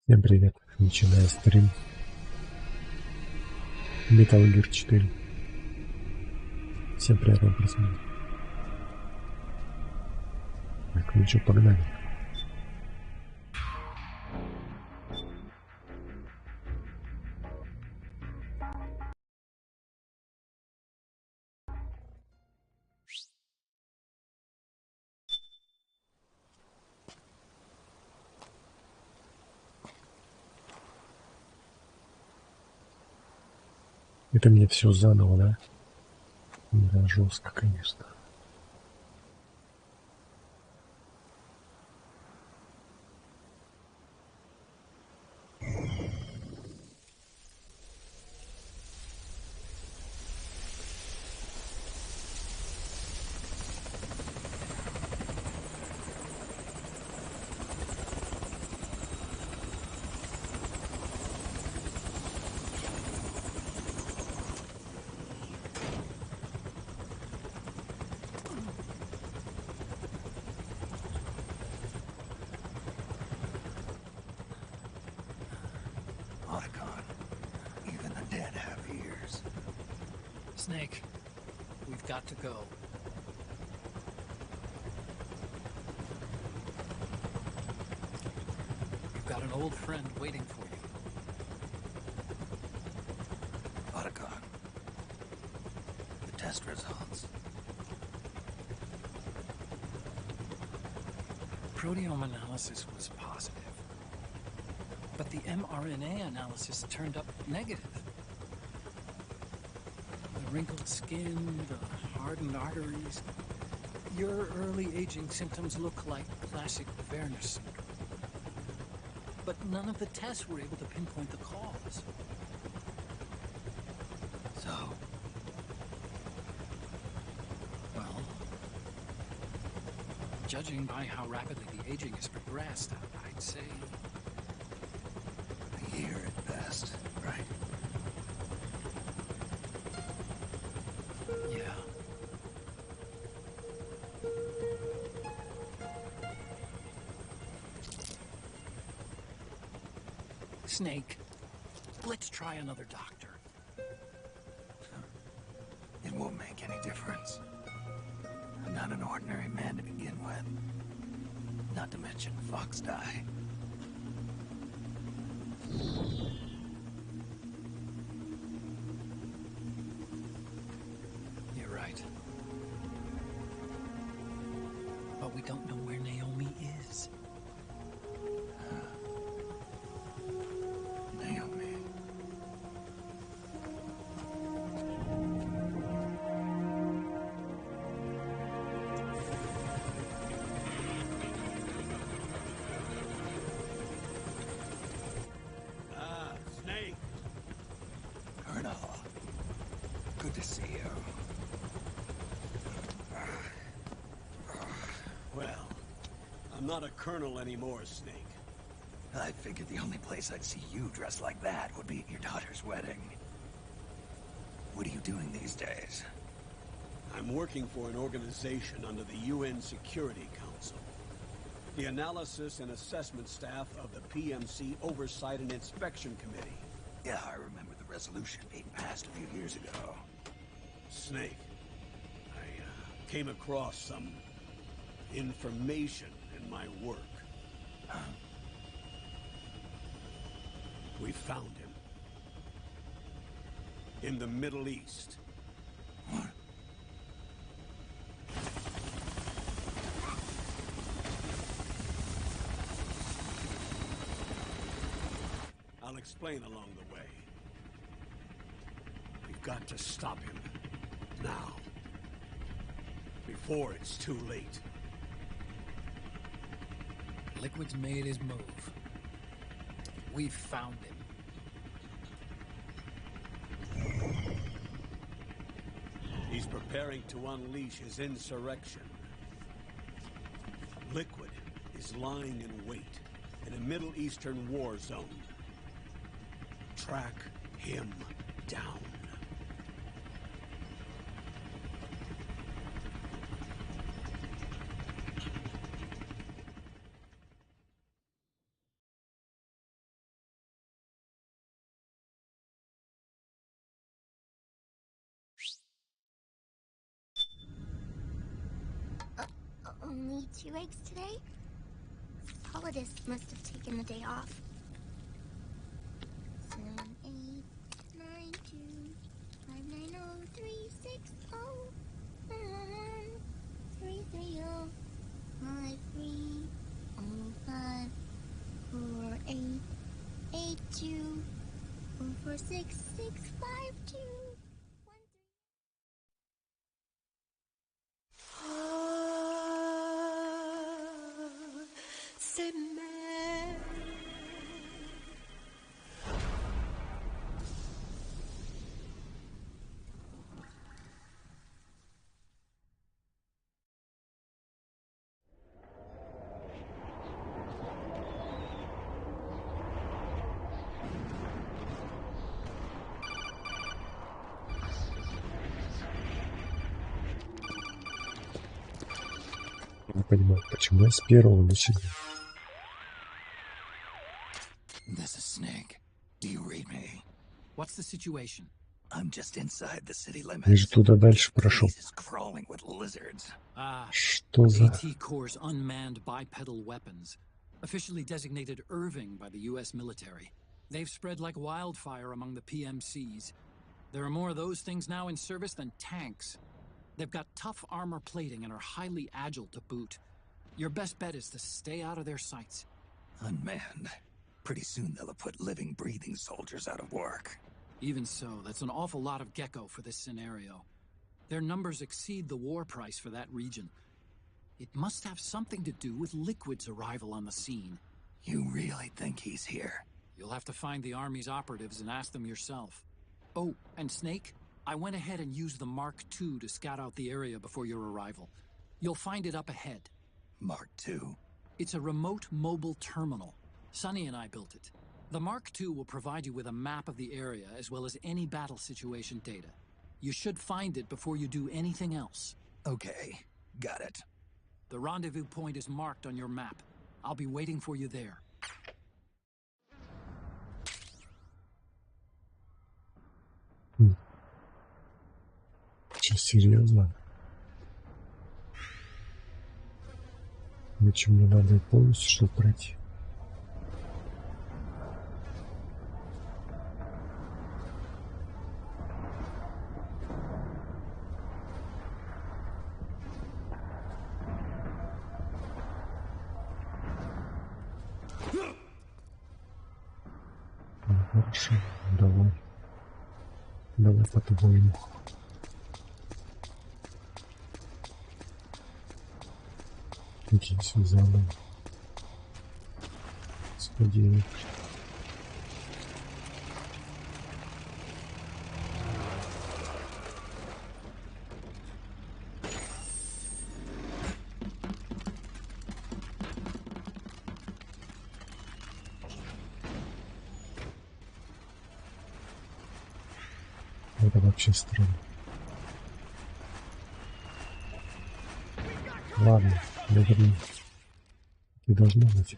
Всем привет! Начинаю стрим Metal Gear 4. Всем приятного просмотра. Так, ну что, погнали. Это мне все заново, да? Да, жестко, конечно. Snake, we've got to go. You've got an old friend waiting for you. Otacon. The test results. Proteome analysis was positive, but the mRNA analysis turned up negative. Wrinkled skin, the hardened arteries. Your early aging symptoms look like classic Werner syndrome. But none of the tests were able to pinpoint the cause. So? Well, judging by how rapidly the aging has progressed, I'd say... A year at best, right? Yeah. Snake, let's try another doctor. It won't make any difference. I'm not an ordinary man to begin with. Not to mention Fox die. But we don't know where Naomi is. Naomi. Snake. Colonel. Good to see you. Well, I'm not a colonel anymore, Snake. I figured the only place I'd see you dressed like that would be at your daughter's wedding. What are you doing these days? I'm working for an organization under the UN Security Council. The Analysis and Assessment Staff of the PMC Oversight and Inspection Committee. Yeah, I remember the resolution being passed a few years ago. Snake, I came across some information in my work. Huh? We found him. In the Middle East. What? I'll explain along the way. We've got to stop him. Now. Before it's too late. Liquid's made his move. We've found him. He's preparing to unleash his insurrection. Liquid is lying in wait in a Middle Eastern war zone. Track him down. Only 2 eggs today? Holidays must have taken the day off. 7, 8, 9, 2, 5, 9, 0, 3, 6, 0, 3, 3, 0, 5, 3, 0, 5, 4, 8, 8, 2, 4, 4, 6, 6, 5, 2, 1, 3. C'est Не понимаю, почему я с первого начинаю. This is Snake. Do you read me? What's the situation? I'm just inside the city Я limits. же туда дальше прошел. Place is crawling with lizards. Что за... AT Corps' unmanned bipedal weapons, officially designated Irving by the U.S. military. They've spread like wildfire among the PMCs. There are more of those things now in service than tanks. They've got tough armor plating and are highly agile to boot. Your best bet is to stay out of their sights. Unmanned. Pretty soon they'll have put living, breathing soldiers out of work. Even so, that's an awful lot of gecko for this scenario. Their numbers exceed the war price for that region. It must have something to do with Liquid's arrival on the scene. You really think he's here? You'll have to find the Army's operatives and ask them yourself. Oh, and Snake, I went ahead and used the Mark II to scout out the area before your arrival. You'll find it up ahead. Mark II? It's a remote mobile terminal. Sonny and I built it. The Mark II will provide you with a map of the area as well as any battle situation data. You should find it before you do anything else. Okay, got it. The rendezvous point is marked on your map. I'll be waiting for you there. Что, серьезно? Зачем мне надо полностью что пройти? Ну, хорошо, давай. Давай по-твоему. Очень все заново. Господи. Это вообще странно. Ладно, наверное, не должно быть.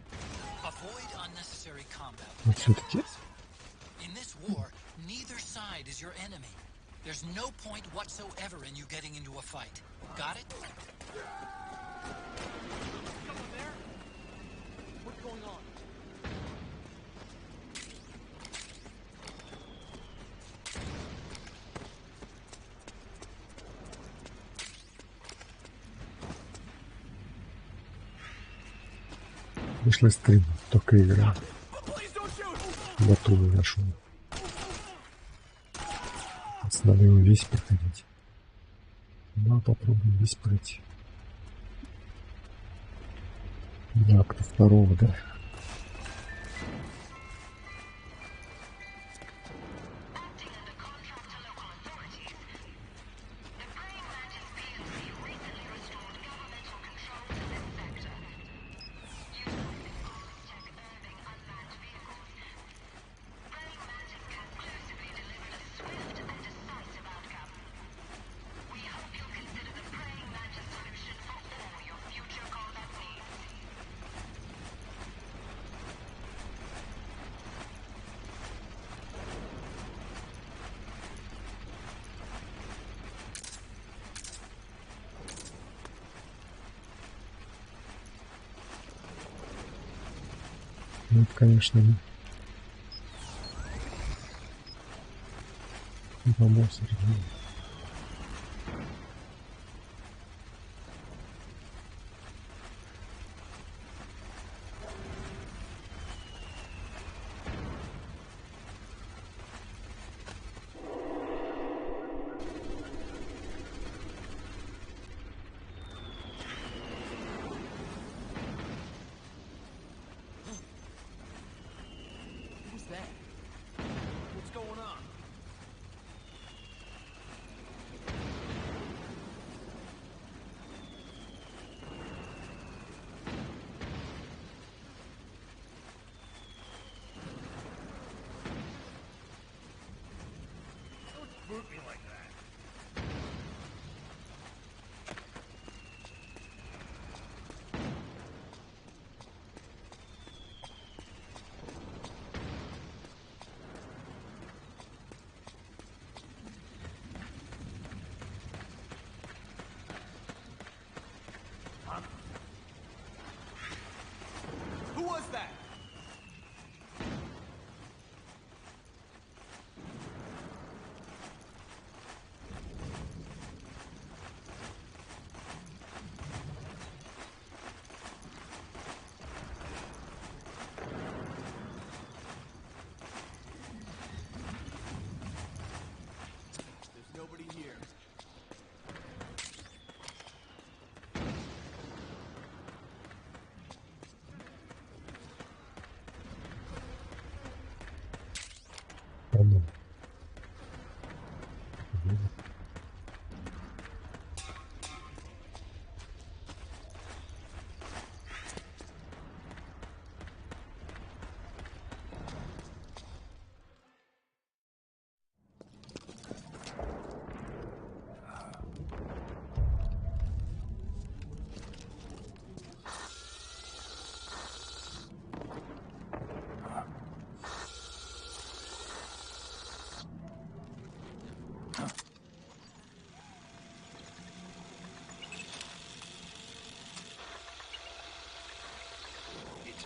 Но все-таки. There's no point whatsoever in you getting into a fight. Got it? Someone there? What's going on? Вышла стрим, только игра. Готовый нашел. Надо его весь проходить. Да, попробуем весь пройти. Да, кто второго, да. Ну, это, конечно, не помог Сергею.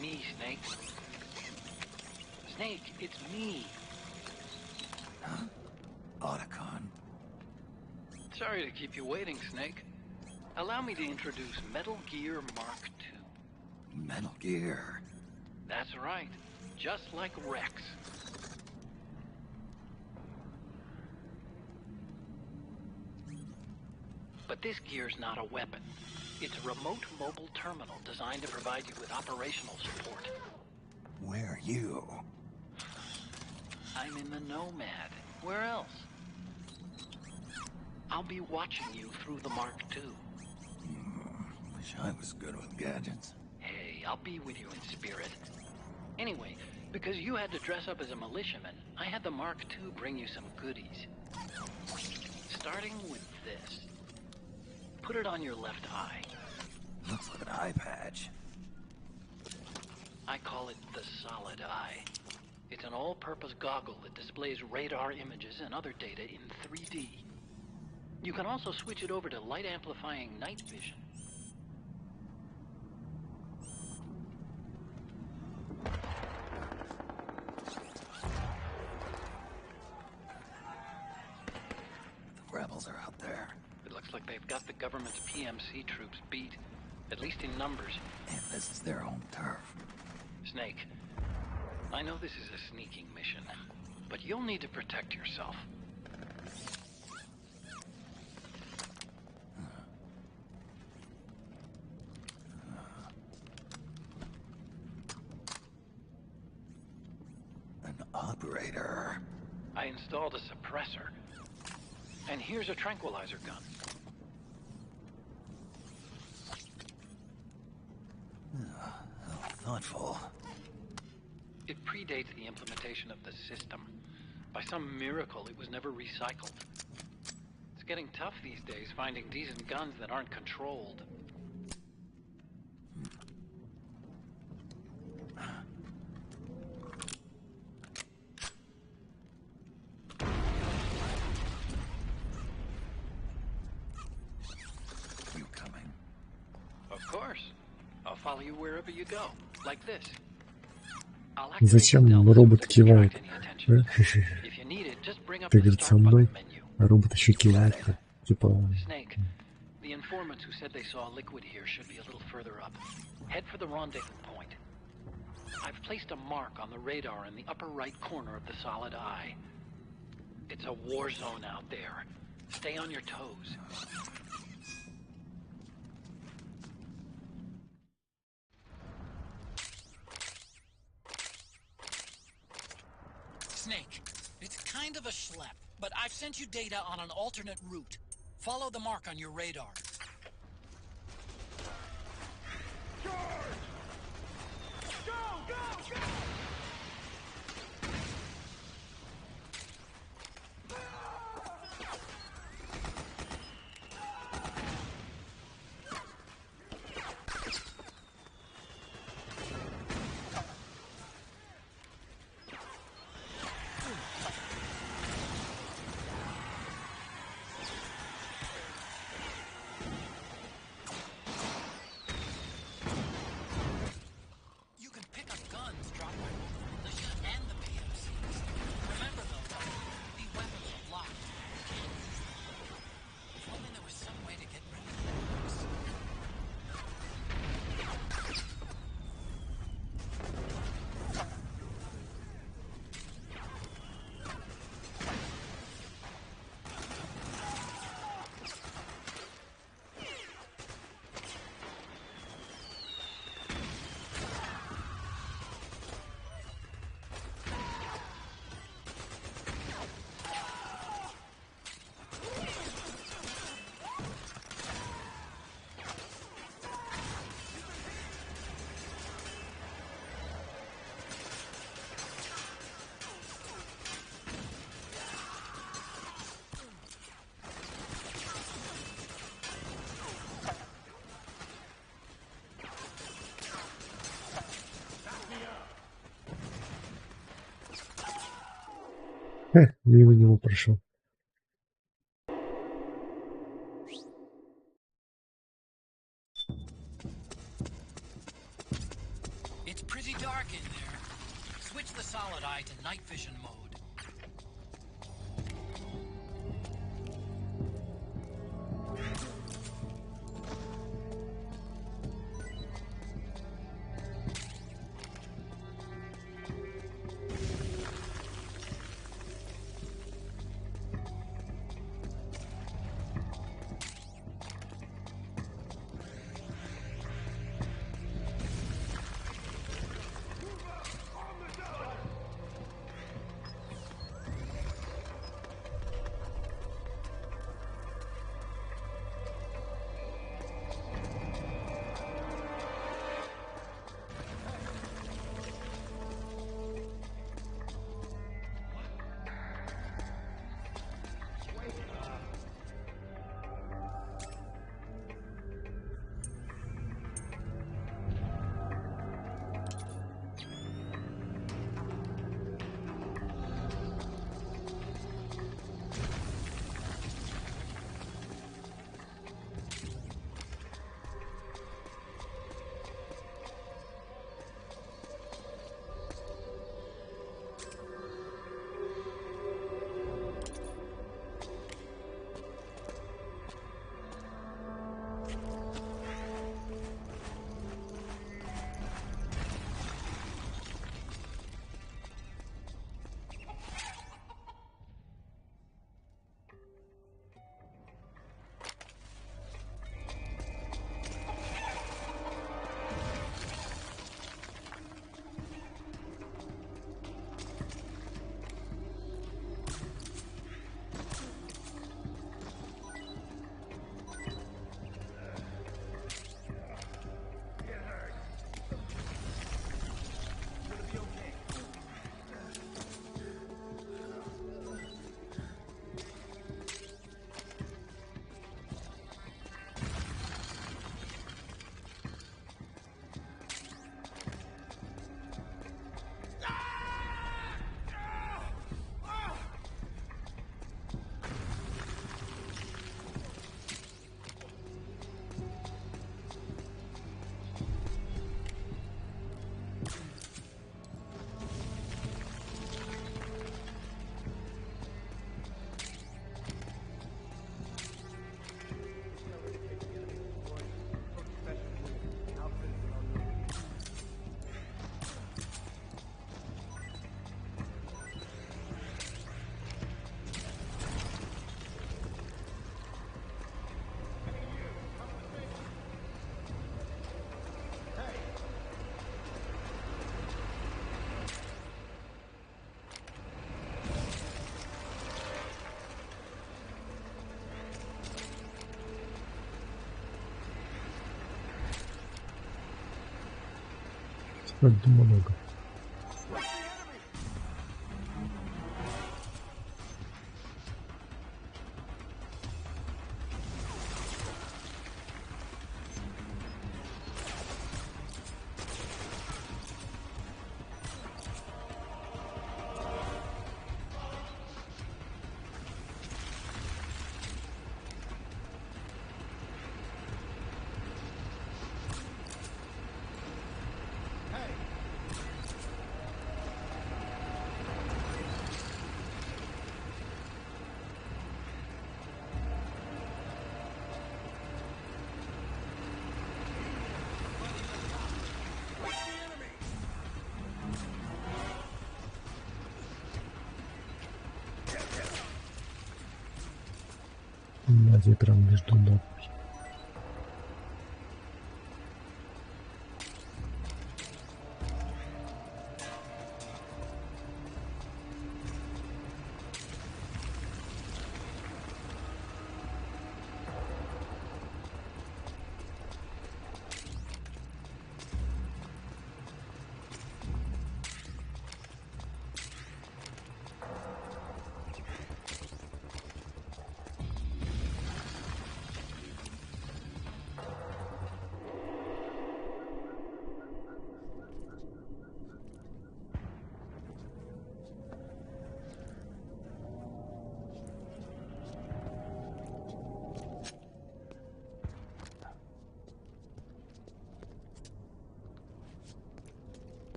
Me, Snake. Snake, it's me. Huh? Otacon. Sorry to keep you waiting, Snake. Allow me to introduce Metal Gear Mark II. Metal Gear? That's right. Just like Rex. But this gear's not a weapon. It's a remote mobile terminal designed to provide you with operational support. Where are you? I'm in the Nomad. Where else? I'll be watching you through the Mark II. Wish I was good with gadgets. Hey, I'll be with you in spirit. Anyway, because you had to dress up as a militiaman, I had the Mark II bring you some goodies. Starting with this. Put it on your left eye. Looks like an eye patch. I call it the solid eye. It's an all-purpose goggle that displays radar images and other data in 3D. You can also switch it over to light-amplifying night vision. The rebels are out there. It looks like they've got the government's PMC troops beat, at least in numbers. And this is their home turf. Snake, I know this is a sneaking mission, but you'll need to protect yourself. An operator. I installed a suppressor. And here's a tranquilizer gun. How thoughtful. It predates the implementation of the system. By some miracle, it was never recycled. It's getting tough these days finding decent guns that aren't controlled. You coming? Of course. I'll follow you wherever you go, like this. I'll activate Зачем the bell робот to кивает? distract any attention. Да? If you need it, just bring up Ты, the говорит, со start мной, button menu. а робот еще кивает. Типа, Snake, the informants who said they saw liquid here should be a little further up. Head for the rendezvous point. I've placed a mark on the radar in the upper right corner of the solid eye. It's a war zone out there. Stay on your toes. Snake, it's kind of a schlep, but I've sent you data on an alternate route. Follow the mark on your radar. мимо него прошел. It's pretty dark in there. Switch the solid eye to night vision mode. Вроде много. Надя прям между ног.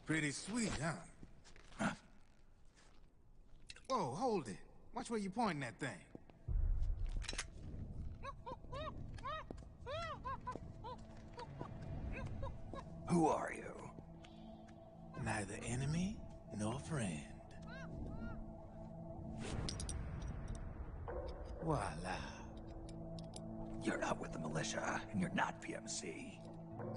Pretty sweet, huh? Whoa, hold it. Watch where you pointing that thing. Who are you? Neither enemy nor friend. Voila. You're not with the militia, and you're not PMC.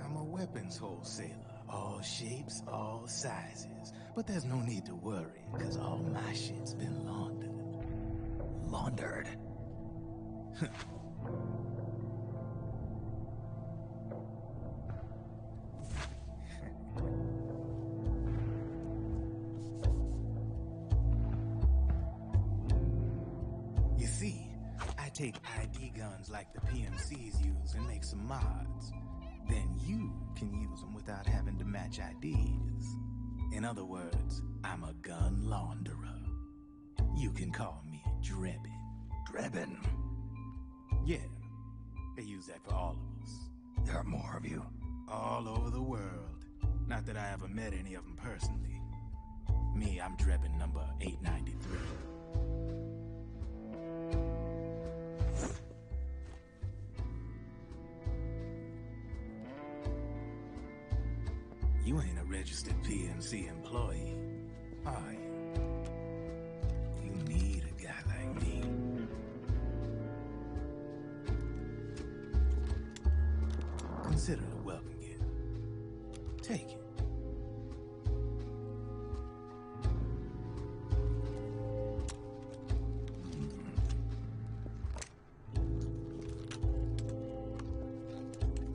I'm a weapons wholesaler. All shapes, all sizes. But there's no need to worry, because all my shit's been laundered. Laundered? You see, I take ID guns like the PMCs use and make some mods. Then you can use them without having to match IDs. In other words, I'm a gun launderer. You can call me Drebin. Drebin? Yeah, they use that for all of us. There are more of you? All over the world. Not that I ever met any of them personally. Me, I'm Drebin number 893. You ain't a registered PMC employee, are you? You need a guy like me. Consider it a welcome gift. Take it.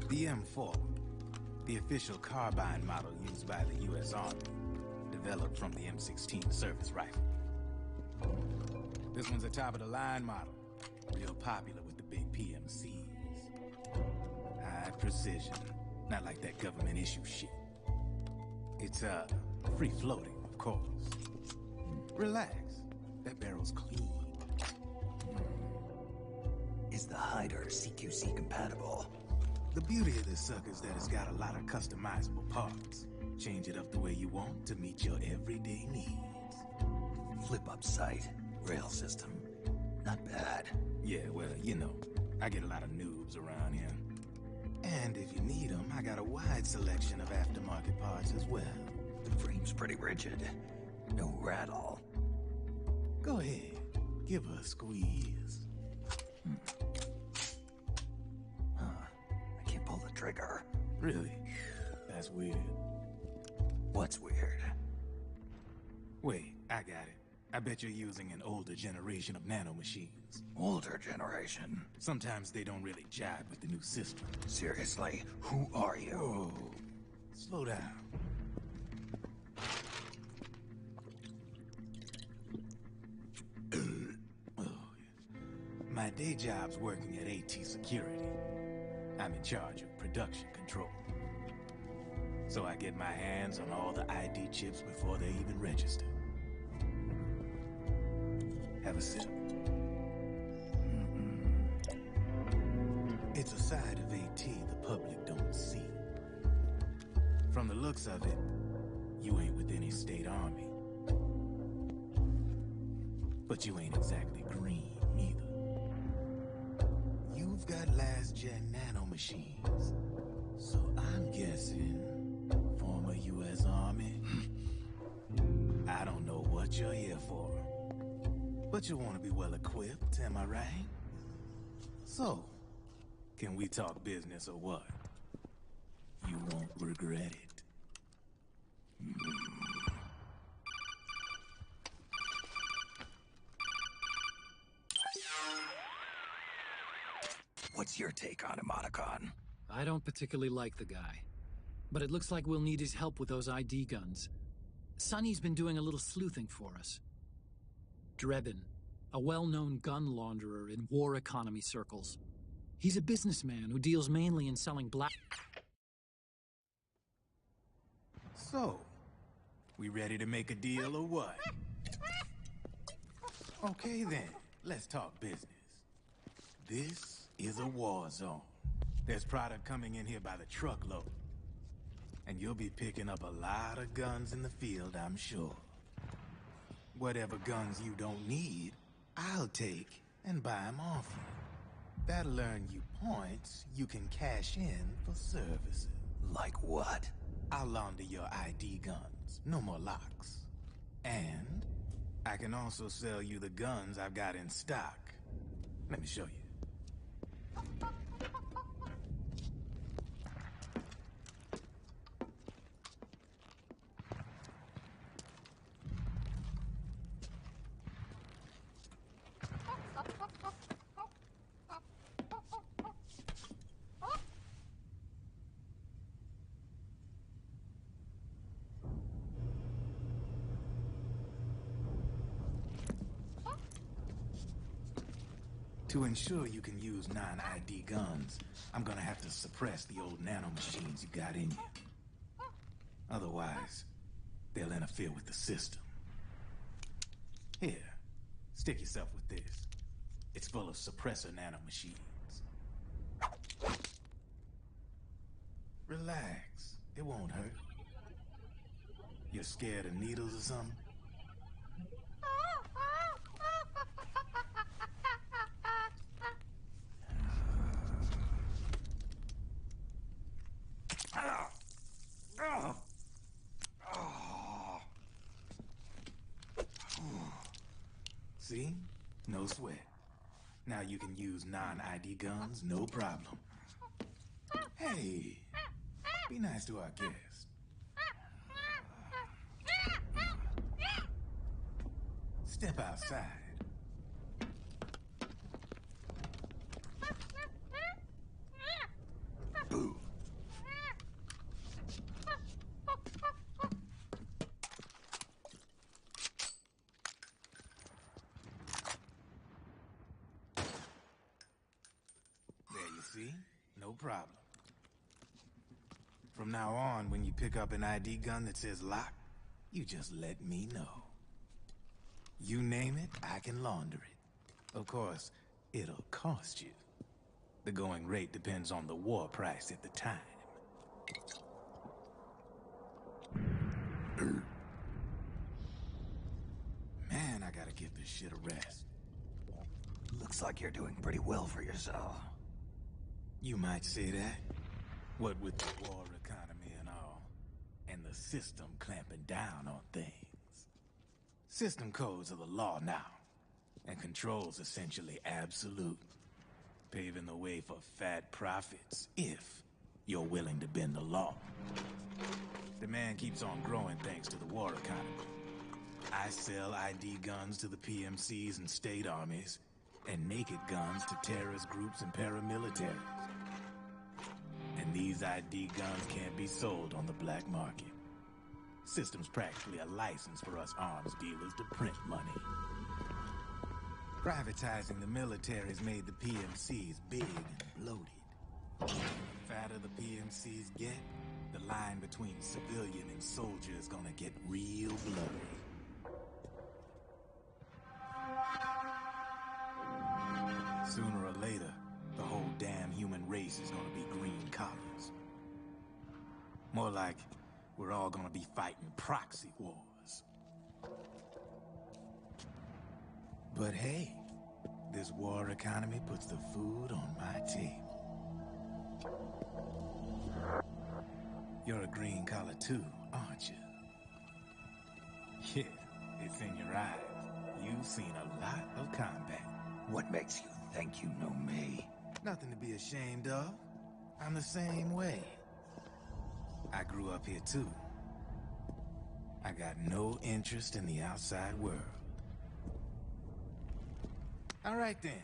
The M4. The official carbine model used by the U.S. Army, developed from the M16 service rifle. This one's a top-of-the-line model, real popular with the big PMCs. High precision, not like that government-issue shit. It's, free-floating, of course. Relax, that barrel's clean. Is the hider CQC compatible? The beauty of this sucker is that it's got a lot of customizable parts. Change it up the way you want to meet your everyday needs. Flip-up sight, rail system. Not bad. Yeah, well, you know, I get a lot of noobs around here. And if you need them, I got a wide selection of aftermarket parts as well. The frame's pretty rigid. No rattle. Go ahead. Give her a squeeze. I can't pull the trigger. Really? That's weird. What's weird? Wait, I got it. I bet you're using an older generation of nanomachines. Older generation? Sometimes they don't really jive with the new system. Seriously, who are you? Whoa. Slow down. My day job's working at AT Security. I'm in charge of production control. So I get my hands on all the ID chips before they even register. Have a sip. It's a side of AT the public don't see. From the looks of it, you ain't with any state army. But you ain't exactly green either. You've got last-gen nanomachines. So I'm guessing former U.S. Army. I don't know what you're here for. But you want to be well equipped, am I right? So, can we talk business or what? You won't regret it. What's your take on Emoticon? I don't particularly like the guy. But it looks like we'll need his help with those ID guns. Sonny's been doing a little sleuthing for us. Drebin, a well-known gun launderer in war economy circles. He's a businessman who deals mainly in selling black... So, we ready to make a deal or what? Okay then, let's talk business. This is a war zone. There's product coming in here by the truckload. And you'll be picking up a lot of guns in the field, I'm sure. Whatever guns you don't need, I'll take and buy them off you. That'll earn you points you can cash in for services. Like what? I'll launder your ID guns, no more locks. And I can also sell you the guns I've got in stock. Let me show you. To ensure you can use non-ID guns, I'm gonna have to suppress the old nanomachines you got in you. Otherwise, they'll interfere with the system. Here, stick yourself with this. It's full of suppressor nanomachines. Relax, it won't hurt. You're scared of needles or something? See? No sweat. Now you can use non-ID guns, no problem. Hey, be nice to our guest. Step outside. Boo. There you see? No problem. From now on, when you pick up an ID gun that says lock, you just let me know. You name it, I can launder it. Of course, it'll cost you. The going rate depends on the war price at the time. Man, I gotta give this shit a rest. Looks like you're doing pretty well for yourself. You might say that. What with the war economy and all, and the system clamping down on things. System codes are the law now, and control's essentially absolute, paving the way for fat profits if you're willing to bend the law. Demand keeps on growing thanks to the war economy. I sell ID guns to the PMCs and state armies, and naked guns to terrorist groups and paramilitaries. And these ID guns can't be sold on the black market. System's practically a license for us arms dealers to print money. Privatizing the military's made the PMCs big and bloated. The fatter the PMCs get, the line between civilian and soldier is gonna get real blurry. Sooner or later, the whole damn human race is gonna be green collars. More like we're all gonna be fighting proxy wars. But hey, this war economy puts the food on my table. You're a green collar too, aren't you? Yeah, it's in your eyes. You've seen a lot of combat. What makes you think you know me? Nothing to be ashamed of. I'm the same way. I grew up here too. I got no interest in the outside world. All right then.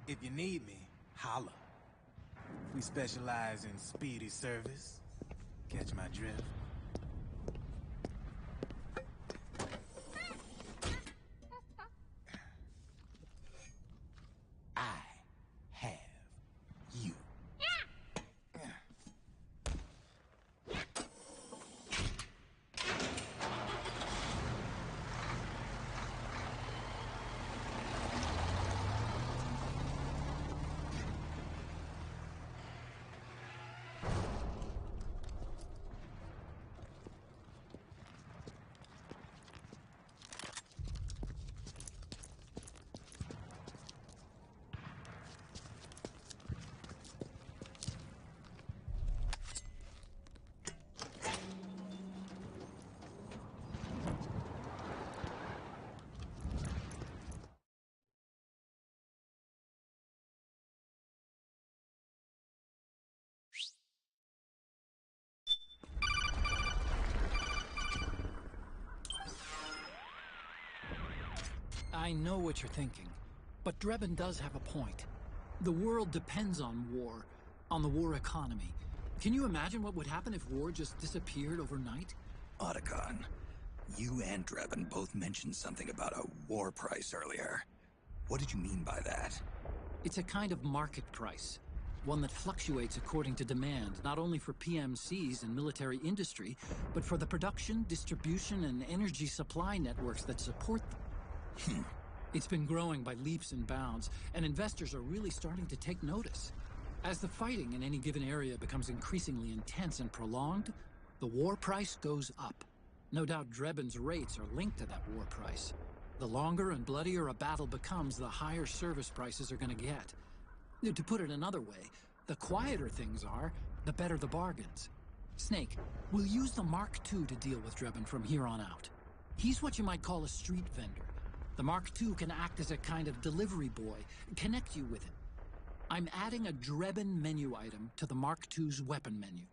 If you need me, holla. We specialize in speedy service. Catch my drift? I have you. I know what you're thinking, but Drebin does have a point. The world depends on war, on the war economy. Can you imagine what would happen if war just disappeared overnight? Otacon, you and Drebin both mentioned something about a war price earlier. What did you mean by that? It's a kind of market price, one that fluctuates according to demand, not only for PMCs and military industry, but for the production, distribution, and energy supply networks that support them. It's been growing by leaps and bounds, and investors are really starting to take notice. As the fighting in any given area becomes increasingly intense and prolonged, the war price goes up. No doubt Drebin's rates are linked to that war price. The longer and bloodier a battle becomes, the higher service prices are going to get. To put it another way, the quieter things are, the better the bargains. Snake, we'll use the Mark II to deal with Drebin from here on out. He's what you might call a street vendor. The Mark II can act as a kind of delivery boy, connect you with it. I'm adding a Drebin menu item to the Mark II's weapon menu.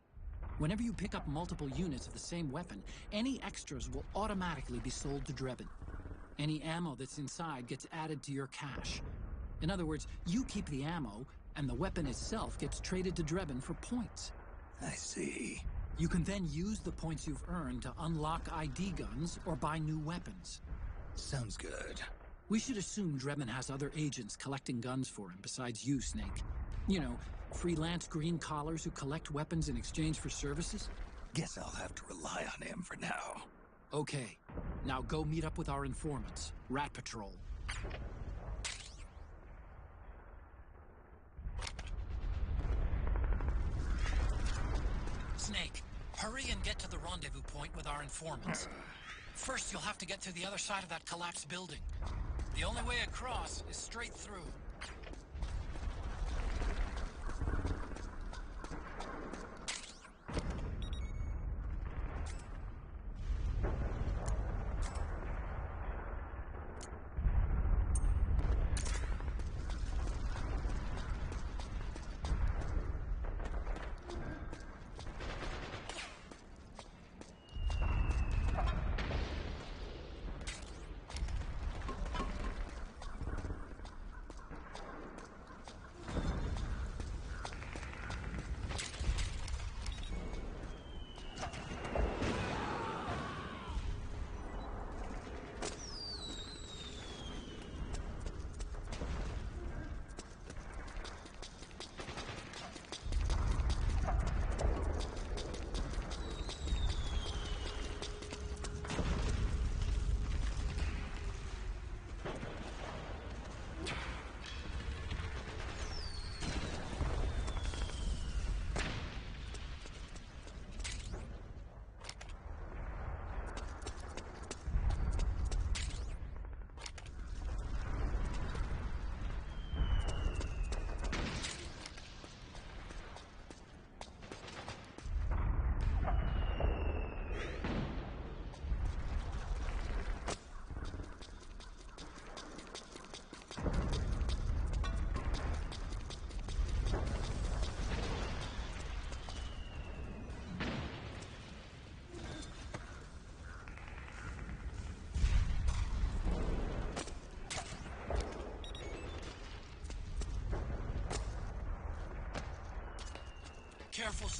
Whenever you pick up multiple units of the same weapon, any extras will automatically be sold to Drebin. Any ammo that's inside gets added to your cache. In other words, you keep the ammo, and the weapon itself gets traded to Drebin for points. I see. You can then use the points you've earned to unlock ID guns or buy new weapons. Sounds good. We should assume Drebin has other agents collecting guns for him besides you, Snake. You know, freelance green collars who collect weapons in exchange for services? Guess I'll have to rely on him for now. Okay. Now go meet up with our informants, Rat Patrol. Snake, hurry and get to the rendezvous point with our informants. First, you'll have to get to the other side of that collapsed building. The only way across is straight through.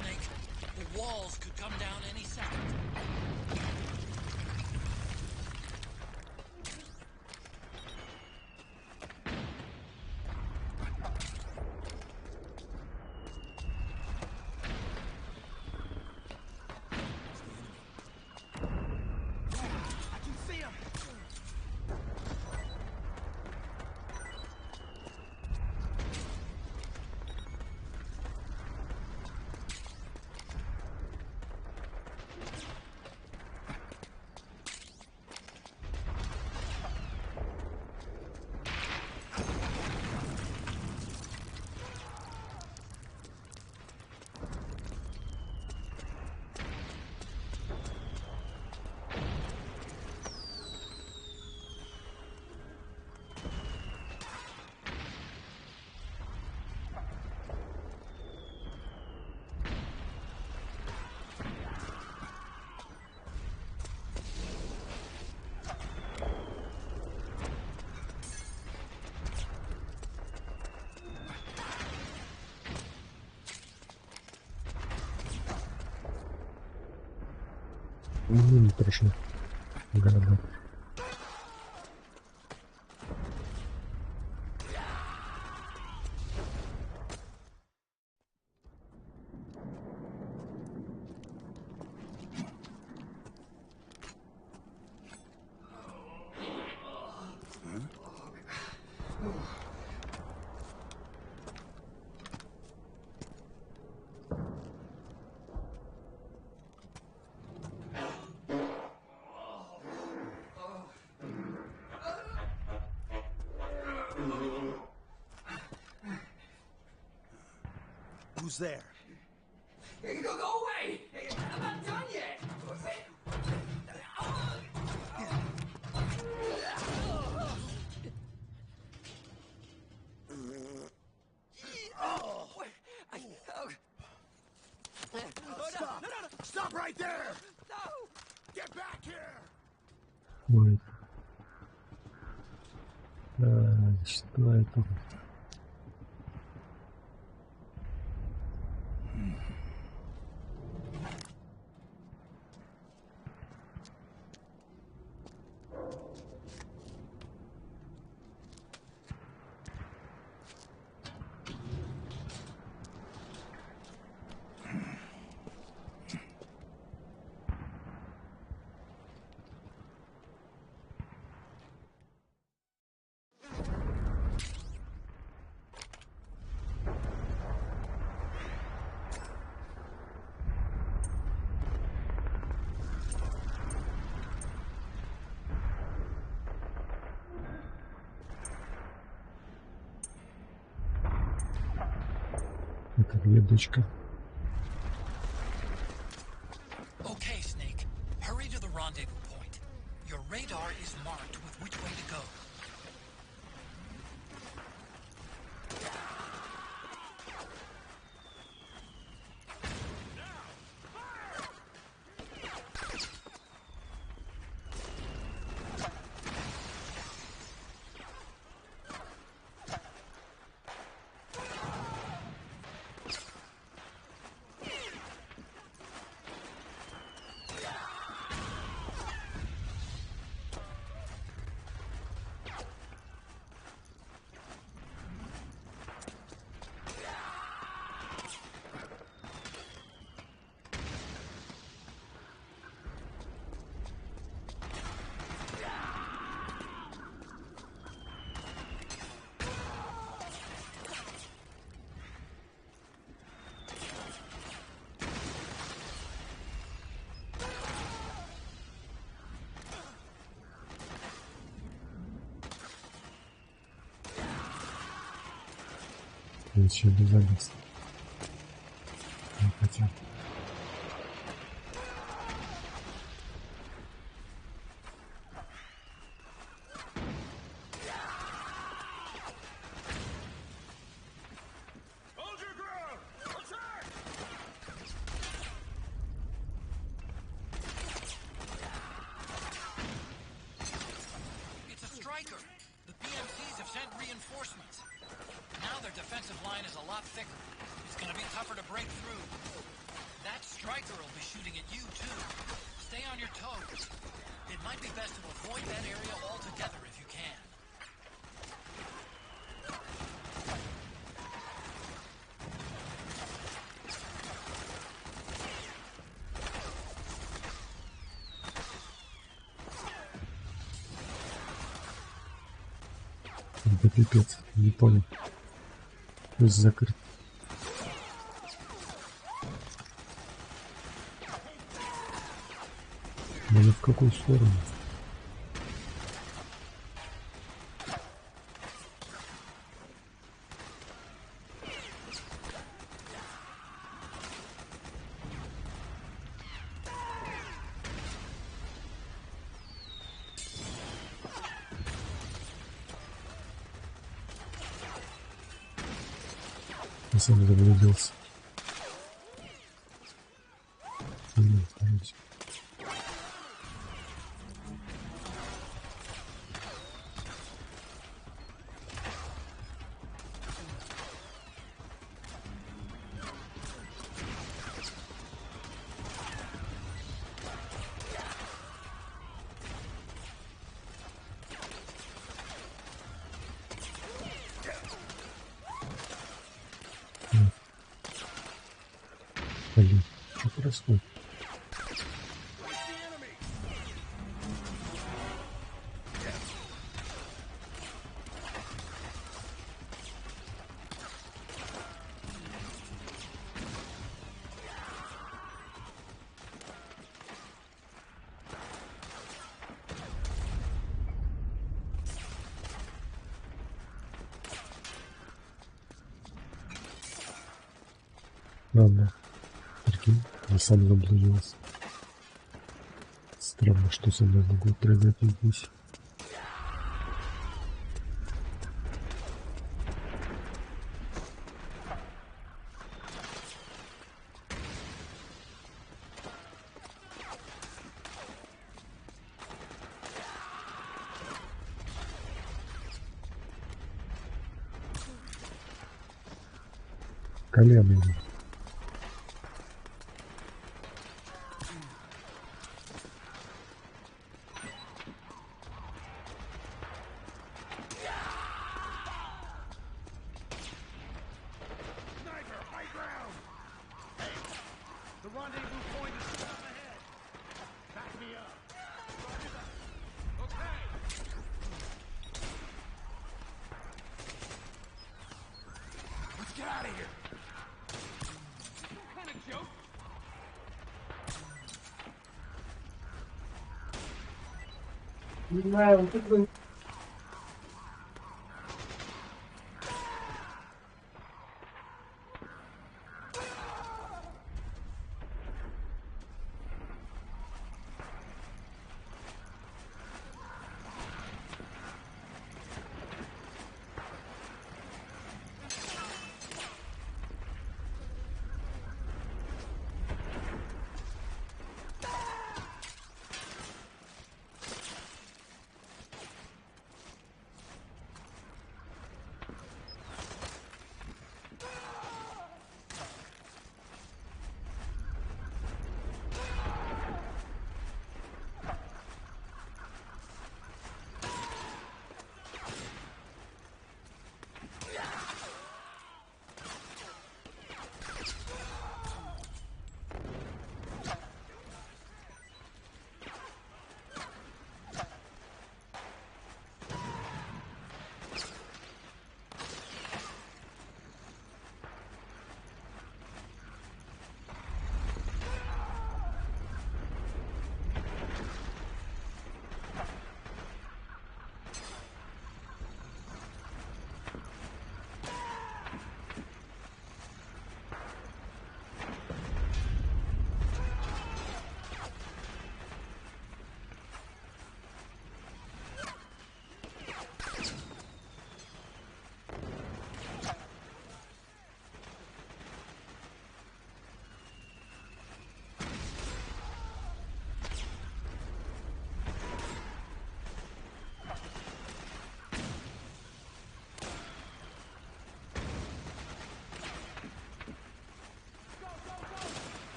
Snake. The walls could come down any second. Ну, не прошло. Города. Who's there? Go away! I'm not done yet! Stop! Stop right there! No! Get back here! Ой. Что это? Это веточка. Okay, Snake. Hurry to the rendezvous point. Your radar is marked with which way to go. Еще безопасно. Не хотел. It's a striker. The PMCs have sent reinforcements. Now their defensive line is a lot thicker. It's gonna be tougher to break through. That striker will be shooting at you too. Stay on your toes. It might be best to avoid that area altogether if you can. Да пипец, не понял. Пусть закрыт. Но в какую сторону? Я сам заблудился. Блин, что происходит? Ладно. Прикинь, я сам заблудился. Странно, что со мной могло произойти здесь. Колено. Не знаю, он как бы...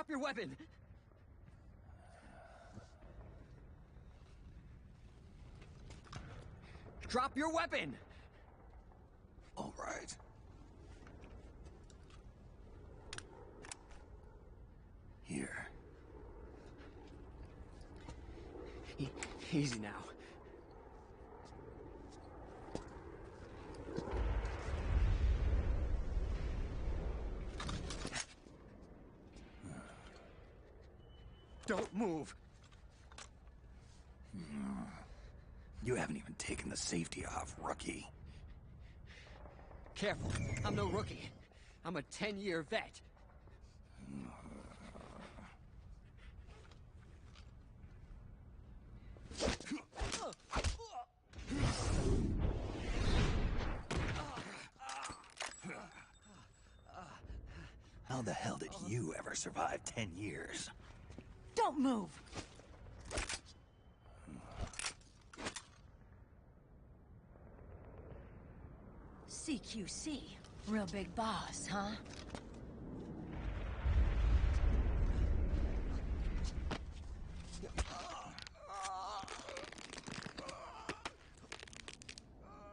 Drop your weapon! Drop your weapon! All right. Here. Easy now. Don't move. You haven't even taken the safety off, rookie. Careful. I'm no rookie. I'm a 10-year vet. How the hell did you ever survive 10 years? Don't move! CQC. Real big boss, huh?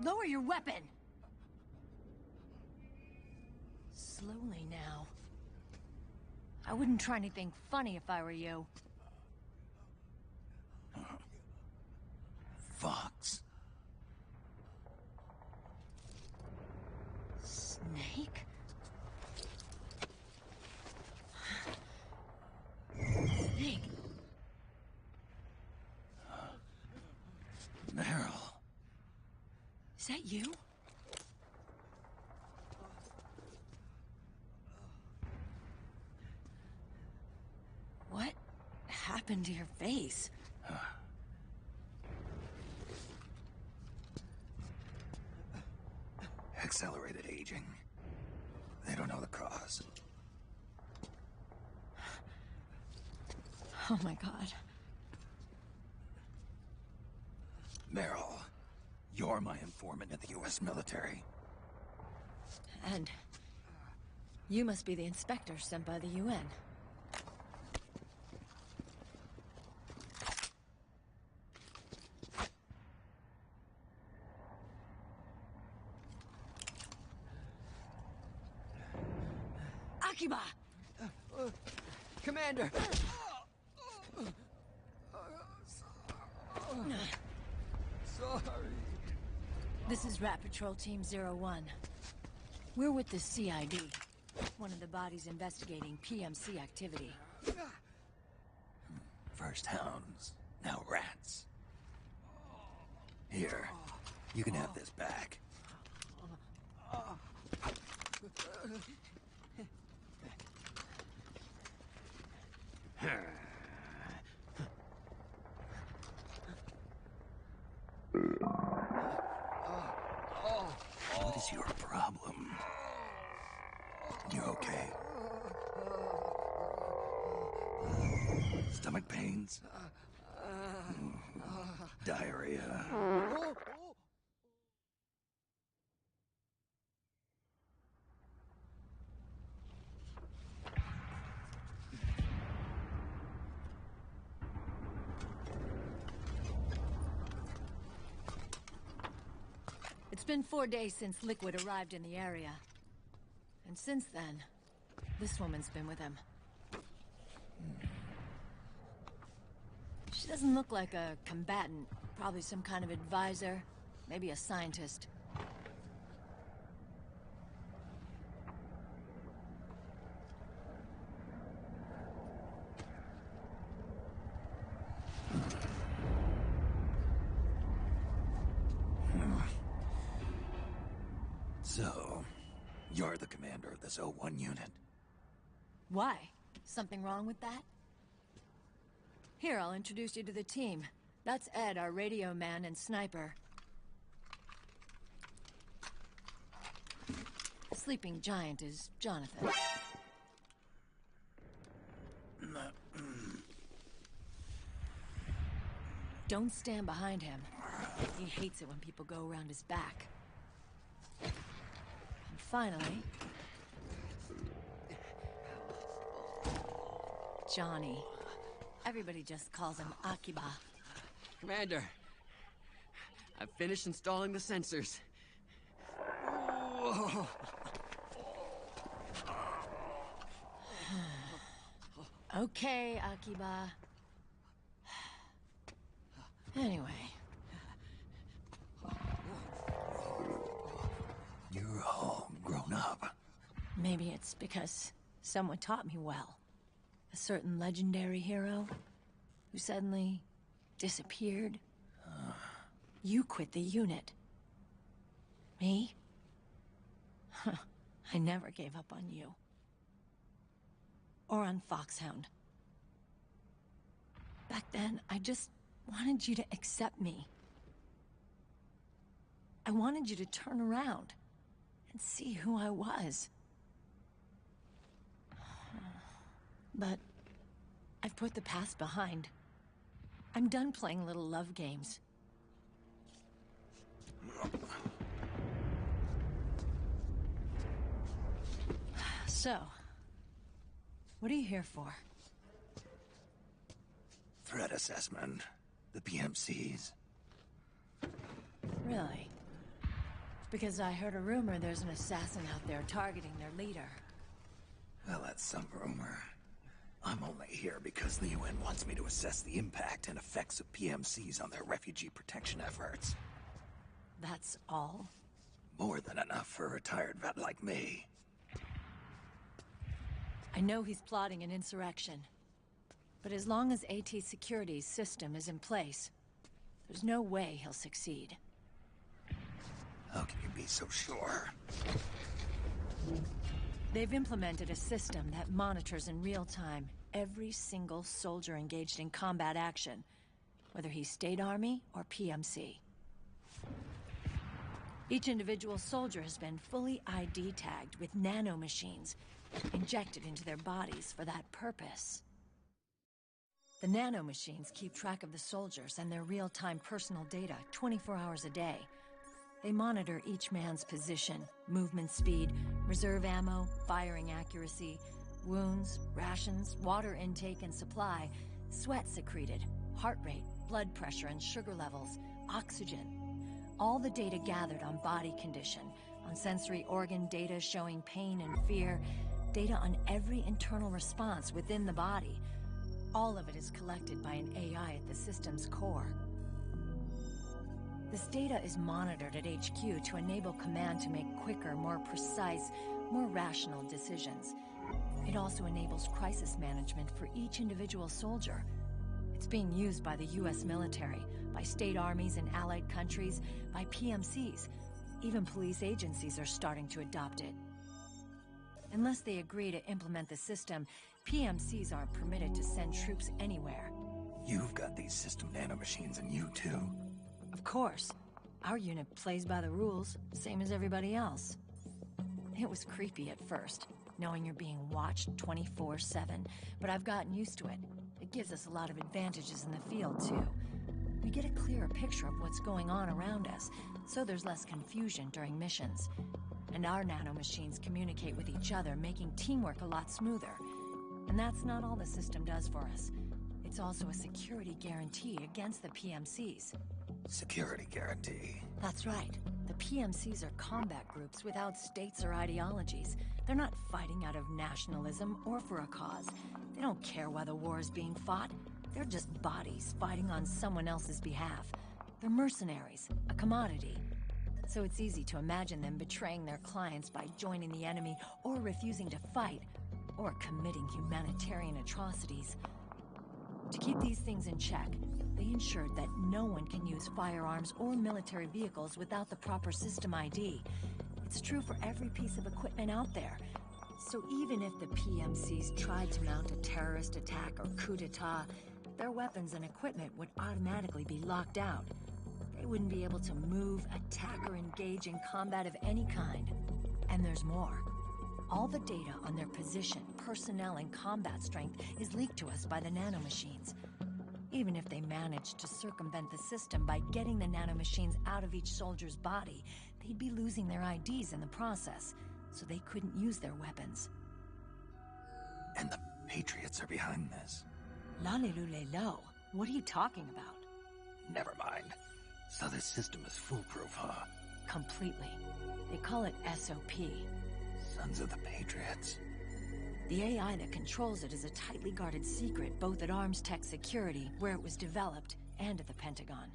Lower your weapon! Slowly now. I wouldn't try anything funny if I were you. Fox. Snake? Snake? Meryl. Is that you? What happened to your face? Accelerated aging. They don't know the cause. Oh my God. Meryl, you're my informant in the U.S. military. And you must be the inspector sent by the UN. Akiba! Commander! Sorry. This is Rat Patrol Team 01. We're with the CID, one of the bodies investigating PMC activity. First hounds, now rats. Here, you can have this back. What is your problem? You okay? Stomach pains? Diarrhea? It's been 4 days since Liquid arrived in the area. And since then, this woman's been with him. She doesn't look like a combatant. Probably some kind of advisor, maybe a scientist. So, you're the commander of this O1 unit. Why? Something wrong with that? Here, I'll introduce you to the team. That's Ed, our radio man and sniper. Sleeping giant is Jonathan. Don't stand behind him. He hates it when people go around his back. And finally... Johnny. Everybody just calls him Akiba. Commander, I've finished installing the sensors. Whoa. Okay, Akiba. Anyway. You're all grown up. Maybe it's because someone taught me well. A certain legendary hero who suddenly disappeared. You quit the unit. Me? I never gave up on you. Or on Foxhound. Back then, I just wanted you to accept me. I wanted you to turn around and see who I was. But I've put the past behind. I'm done playing little love games. So, what are you here for? Threat assessment. The PMCs. Really? Because I heard a rumor there's an assassin out there targeting their leader. Well, that's some rumor. I'm only here because the UN wants me to assess the impact and effects of PMCs on their refugee protection efforts. That's all? More than enough for a retired vet like me. I know he's plotting an insurrection. But as long as AT Security's system is in place, there's no way he'll succeed. How can you be so sure? They've implemented a system that monitors in real time every single soldier engaged in combat action, whether he's State Army or PMC. Each individual soldier has been fully ID tagged with nanomachines injected into their bodies for that purpose. The nanomachines keep track of the soldiers and their real-time personal data 24 hours a day. They monitor each man's position, movement speed, reserve ammo, firing accuracy, wounds, rations, water intake and supply, sweat secreted, heart rate, blood pressure and sugar levels, oxygen. All the data gathered on body condition, on sensory organ data showing pain and fear, data on every internal response within the body. All of it is collected by an AI at the system's core. This data is monitored at HQ to enable command to make quicker, more precise, more rational decisions. It also enables crisis management for each individual soldier. It's being used by the US military, by state armies in allied countries, by PMCs. Even police agencies are starting to adopt it. Unless they agree to implement the system, PMCs aren't permitted to send troops anywhere. You've got these system nanomachines in you too. Of course. Our unit plays by the rules, same as everybody else. It was creepy at first, knowing you're being watched 24/7, but I've gotten used to it. It gives us a lot of advantages in the field, too. We get a clearer picture of what's going on around us, so there's less confusion during missions. And our nanomachines communicate with each other, making teamwork a lot smoother. And that's not all the system does for us. It's also a security guarantee against the PMCs. Security guarantee. That's right. The PMCs are combat groups without states or ideologies. They're not fighting out of nationalism or for a cause. They don't care why the war is being fought. They're just bodies fighting on someone else's behalf. They're mercenaries, a commodity. So it's easy to imagine them betraying their clients by joining the enemy or refusing to fight, or committing humanitarian atrocities. To keep these things in check, they ensured that no one can use firearms or military vehicles without the proper system ID. It's true for every piece of equipment out there. So even if the PMCs tried to mount a terrorist attack or coup d'etat, their weapons and equipment would automatically be locked out. They wouldn't be able to move, attack, or engage in combat of any kind. And there's more. All the data on their position, personnel, and combat strength is leaked to us by the nanomachines. Even if they managed to circumvent the system by getting the nanomachines out of each soldier's body, they'd be losing their IDs in the process, so they couldn't use their weapons. And the Patriots are behind this. La-le-lu-le-lo. What are you talking about? Never mind. So this system is foolproof, huh? Completely. They call it SOP. Sons of the Patriots. The AI that controls it is a tightly guarded secret, both at Arms Tech Security, where it was developed, and at the Pentagon.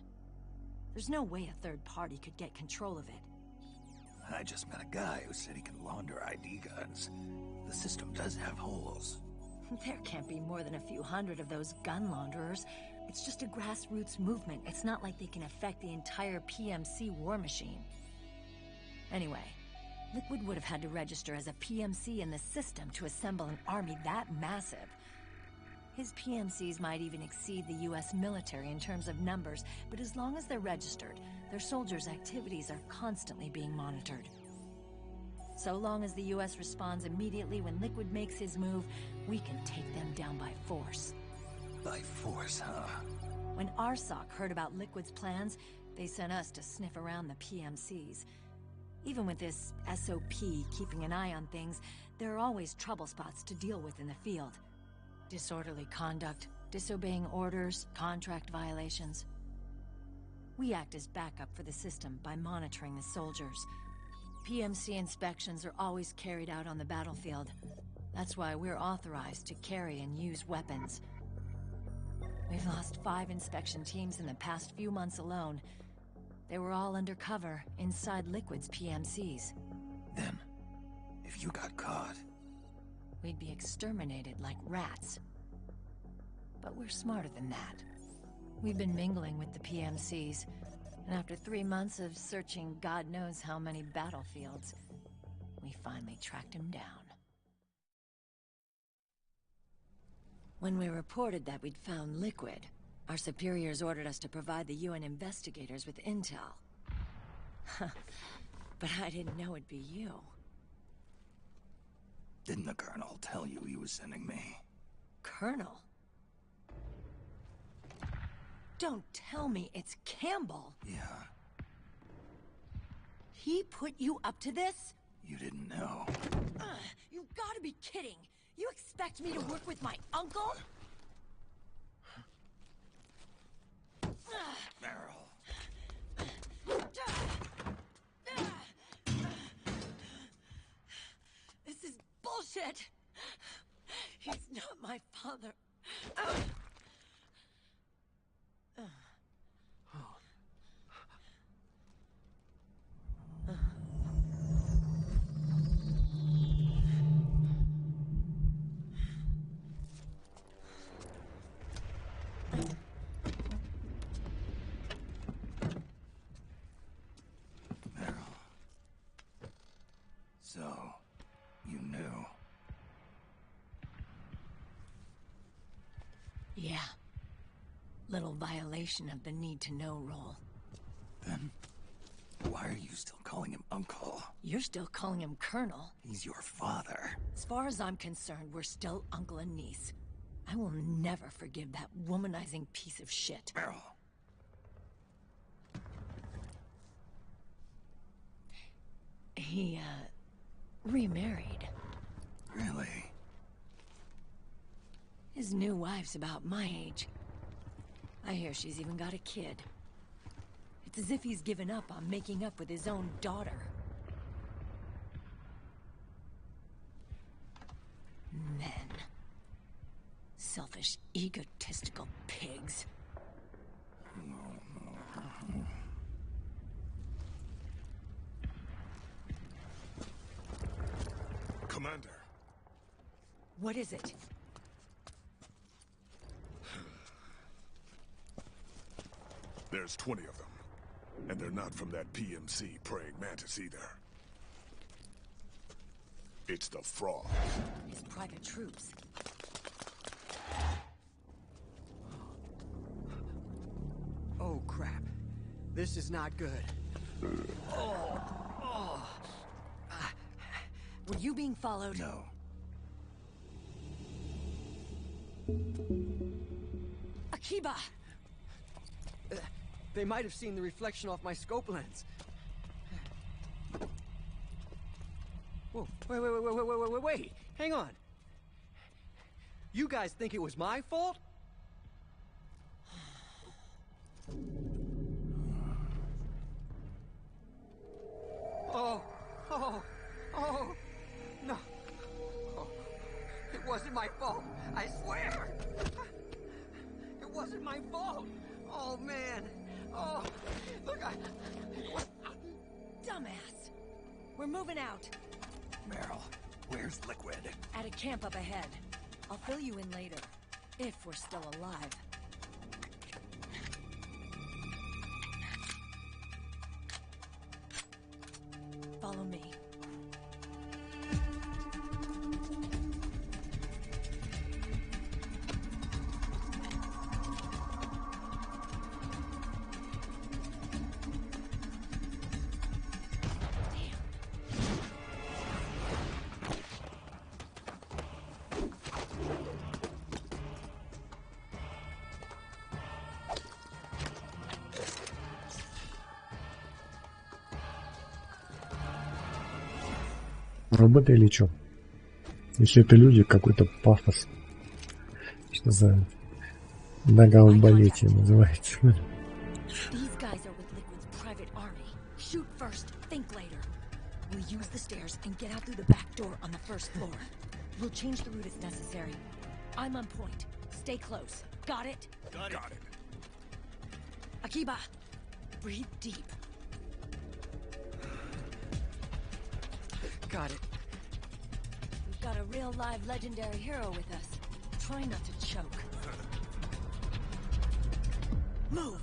There's no way a third party could get control of it. I just met a guy who said he can launder ID guns. The system does have holes. There can't be more than a few hundred of those gun launderers. It's just a grassroots movement. It's not like they can affect the entire PMC war machine. Anyway, Liquid would have had to register as a PMC in the system to assemble an army that massive. His PMCs might even exceed the US military in terms of numbers, but as long as they're registered, their soldiers' activities are constantly being monitored. So long as the US responds immediately when Liquid makes his move, we can take them down by force. By force, huh? When RSOC heard about Liquid's plans, they sent us to sniff around the PMCs. Even with this SOP keeping an eye on things, there are always trouble spots to deal with in the field. Disorderly conduct, disobeying orders, contract violations. We act as backup for the system by monitoring the soldiers. PMC inspections are always carried out on the battlefield. That's why we're authorized to carry and use weapons. We've lost 5 inspection teams in the past few months alone. They were all undercover, inside Liquid's PMCs. Then, if you got caught... we'd be exterminated like rats. But we're smarter than that. We've been mingling with the PMCs, and after 3 months of searching God knows how many battlefields, we finally tracked him down. When we reported that we'd found Liquid, our superiors ordered us to provide the UN investigators with intel. But I didn't know it'd be you. Didn't the Colonel tell you he was sending me? Colonel? Don't tell me it's Campbell. Yeah. He put you up to this? You didn't know. You've gotta be kidding. You expect me to work with my uncle? Meryl. This is bullshit. He's not my father. So, you knew. Yeah. Little violation of the need-to-know rule. Then, why are you still calling him Uncle? You're still calling him Colonel. He's your father. As far as I'm concerned, we're still uncle and niece. I will never forgive that womanizing piece of shit. Meryl. He, remarried. Really? His new wife's about my age. I hear she's even got a kid. It's as if he's given up on making up with his own daughter. Men. Selfish, egotistical pigs. Commander. What is it? There's 20 of them. And they're not from that PMC praying mantis either. It's the Frog. His private troops. Oh, crap. This is not good. Were you being followed? No. Akiba! They might have seen the reflection off my scope lens. Whoa, wait, hang on. You guys think it was my fault? Oh, no. Oh, it wasn't my fault, I swear. It wasn't my fault. Oh, man. Oh, look, Dumbass. We're moving out. Meryl, where's Liquid? At a camp up ahead. I'll fill you in later. If we're still alive. Follow me. Роботы или что? Если это люди, какой-то пафос. Что за нога в балете называется? These guys are with Liquid's private army. Shoot first, think later. We'll use the stairs and get out through the back door on the first floor. We'll change the route as necessary. I'm on point. Stay close. Got it? Got it. Akiba, breathe deep. got it. We've got a real live legendary hero with us. Try not to choke. Move!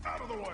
Out of the way!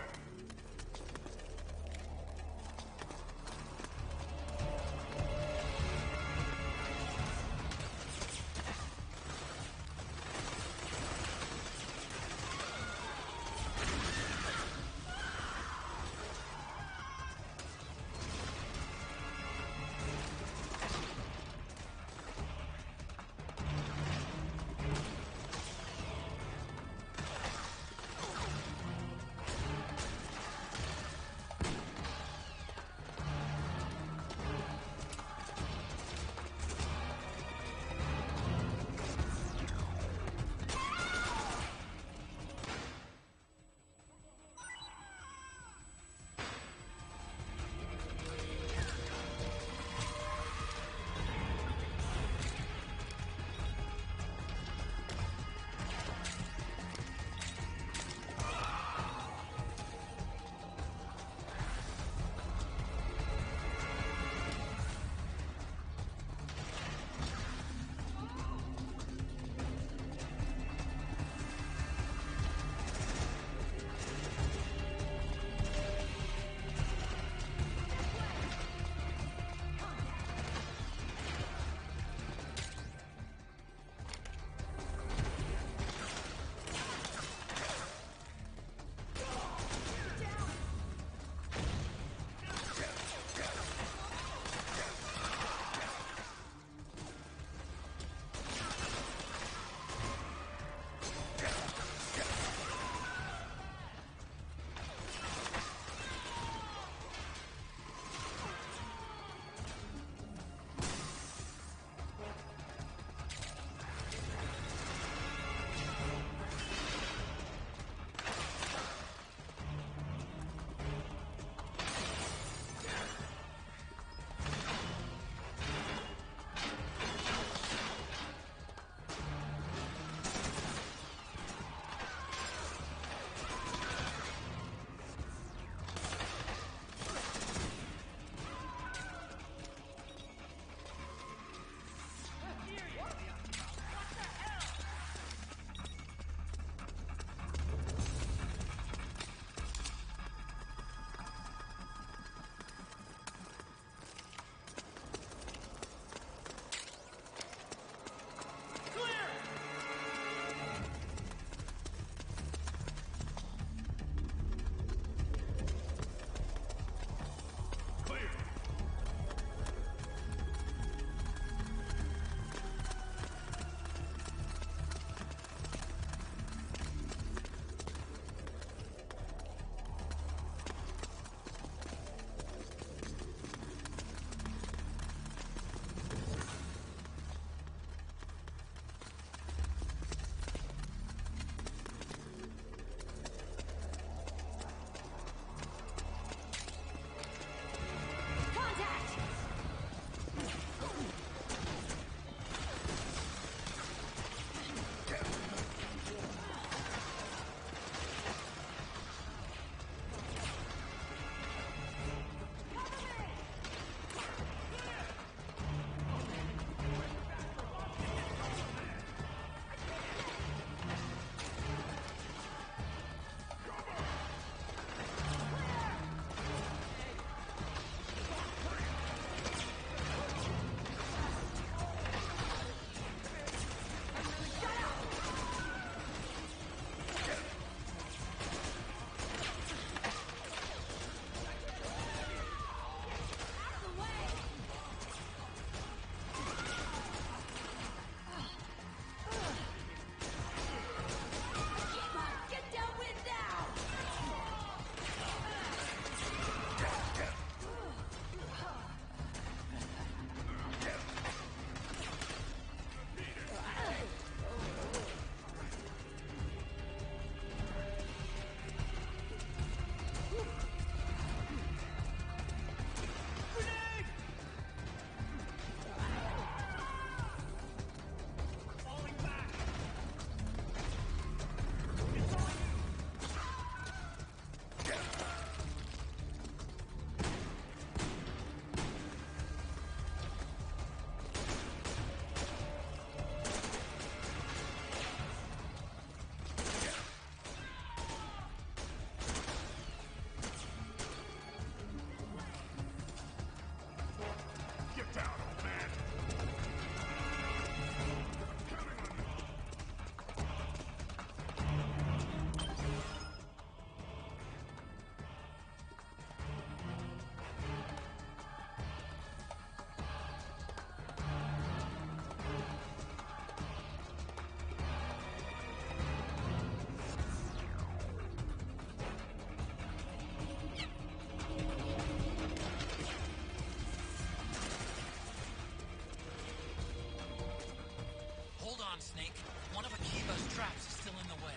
Snake. One of Akiba's traps is still in the way.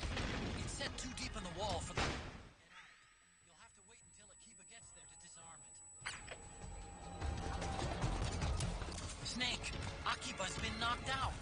It's set too deep in the wall for the... You'll have to wait until Akiba gets there to disarm it. Snake, Akiba's been knocked out.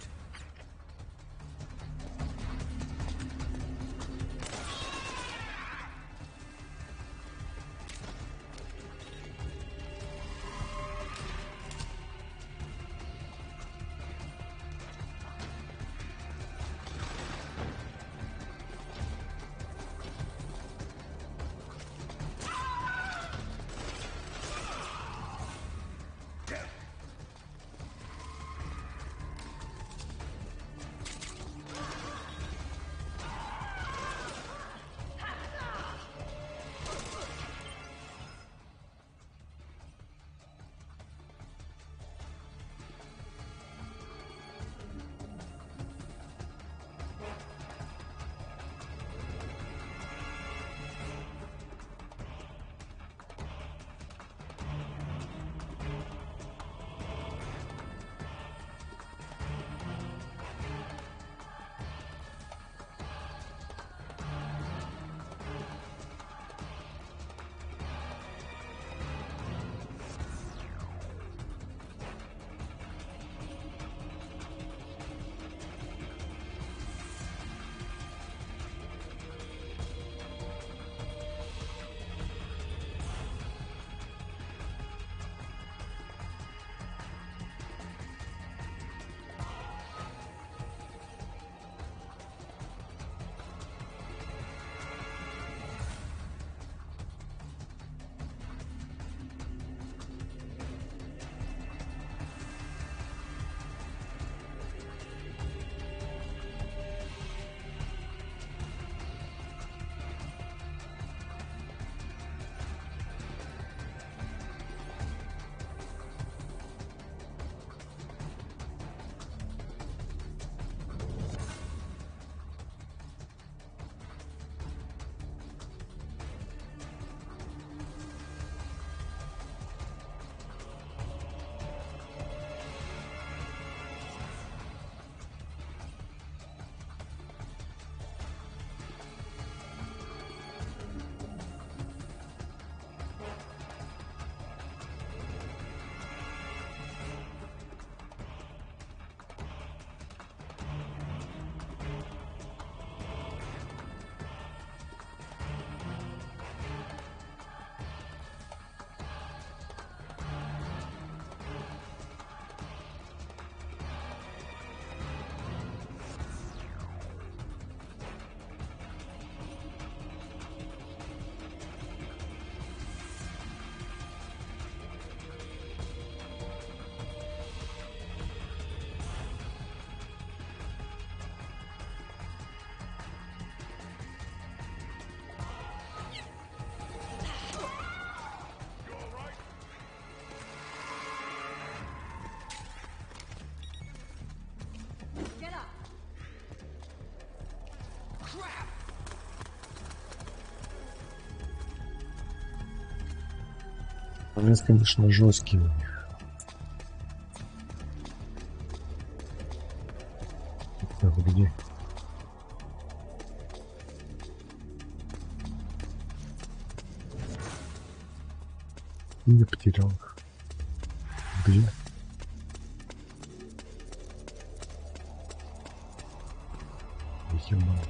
Момент, конечно, жесткий у них. Так, где? Я потерял их. Где? Ё-моё.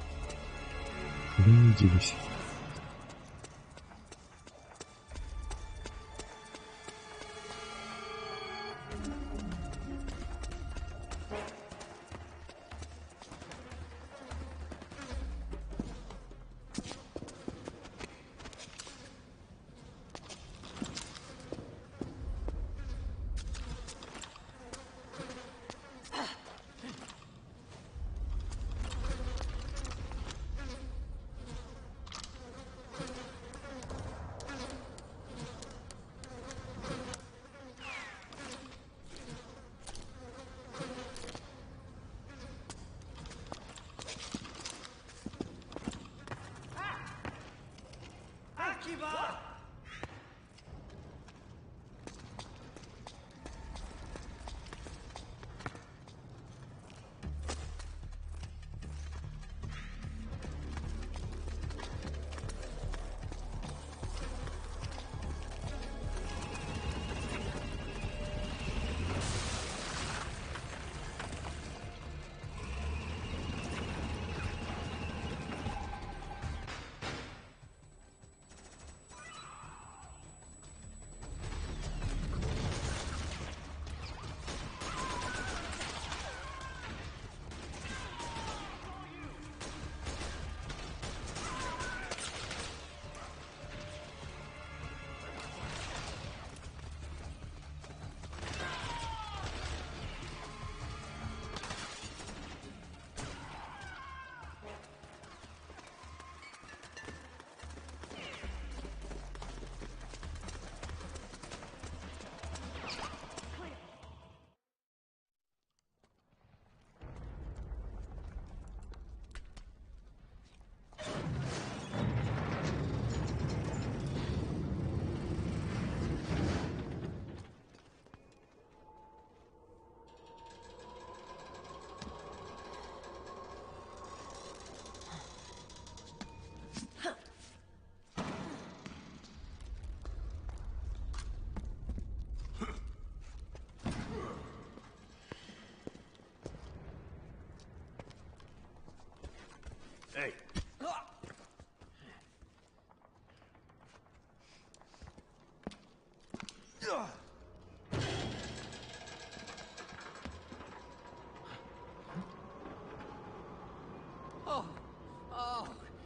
Куда они делись? Hey.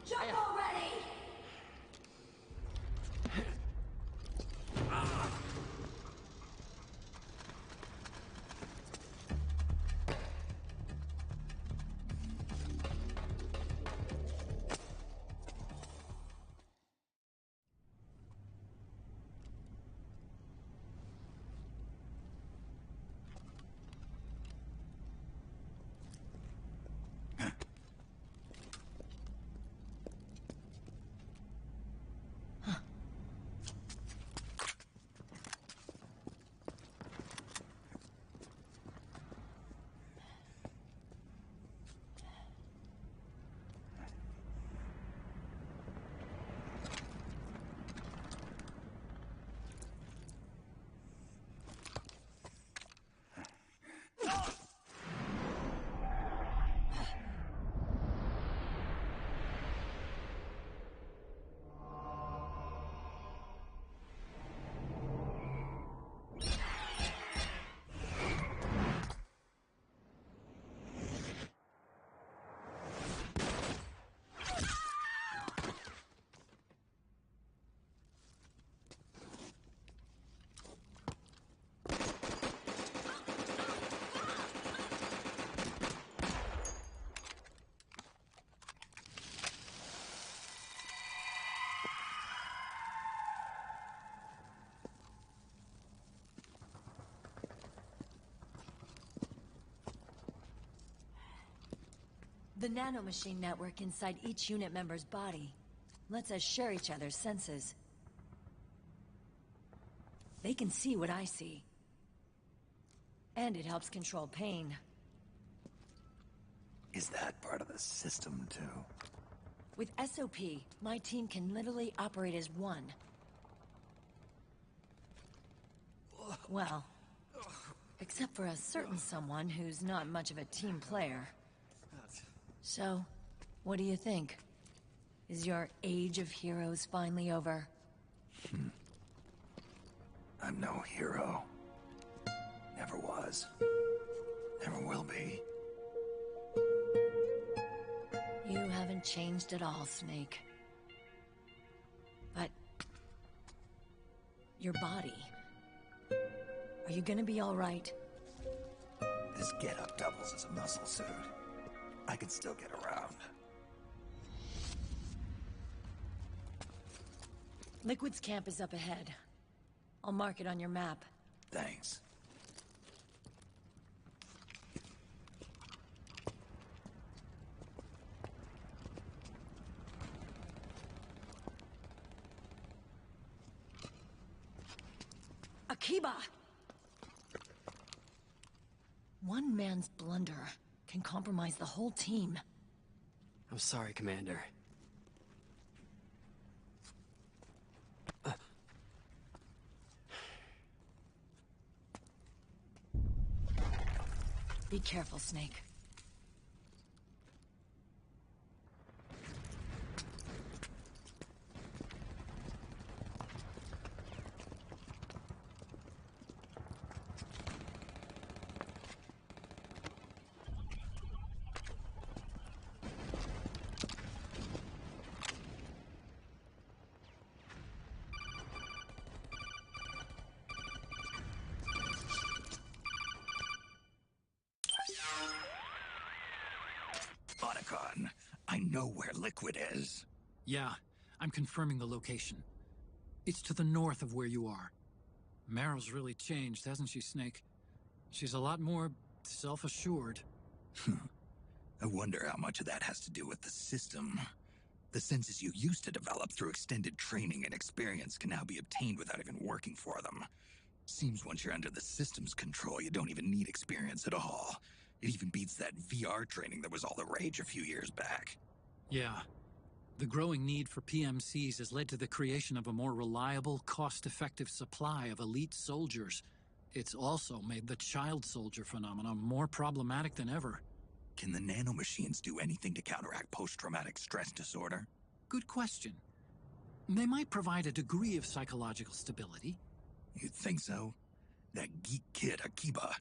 Jump already! The nanomachine network inside each unit member's body lets us share each other's senses. They can see what I see. And it helps control pain. Is that part of the system, too? With SOP, my team can literally operate as one. Well, except for a certain someone who's not much of a team player. So, what do you think? Is your age of heroes finally over? I'm no hero. Never was. Never will be. You haven't changed at all, Snake. But... your body... are you gonna be all right? This getup doubles as a muscle suit. I can still get around. Liquid's camp is up ahead. I'll mark it on your map. Thanks. Akiba! One man's blunder can compromise the whole team. I'm sorry, Commander. Be careful, Snake. I know where Liquid is. Yeah, I'm confirming the location. It's to the north of where you are. Meryl's really changed, hasn't she, Snake? She's a lot more self-assured. I wonder how much of that has to do with the system. The senses you used to develop through extended training and experience can now be obtained without even working for them. Seems once you're under the system's control, you don't even need experience at all. It even beats that VR training that was all the rage a few years back. Yeah. The growing need for PMCs has led to the creation of a more reliable, cost-effective supply of elite soldiers. It's also made the child soldier phenomenon more problematic than ever. Can the nanomachines do anything to counteract post-traumatic stress disorder? Good question. They might provide a degree of psychological stability. You'd think so? That geek kid, Akiba,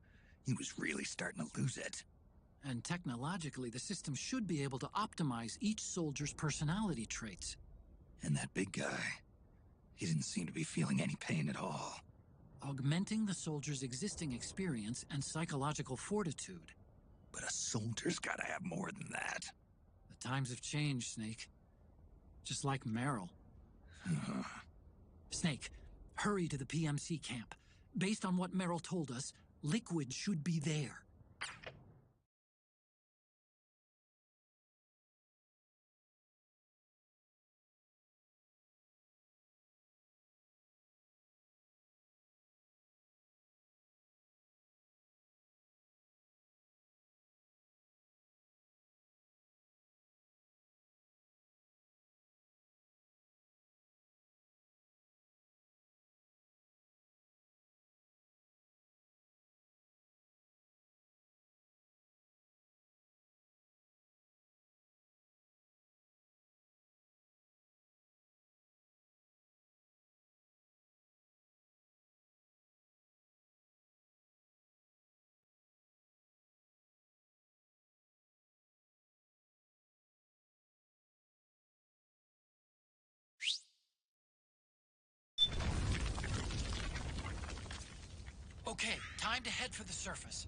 he was really starting to lose it. And technologically, the system should be able to optimize each soldier's personality traits. And that big guy, he didn't seem to be feeling any pain at all. Augmenting the soldier's existing experience and psychological fortitude. But a soldier's gotta have more than that. The times have changed, Snake. Just like Meryl. Snake, hurry to the PMC camp. Based on what Meryl told us, liquid should be there. Okay, time to head for the surface.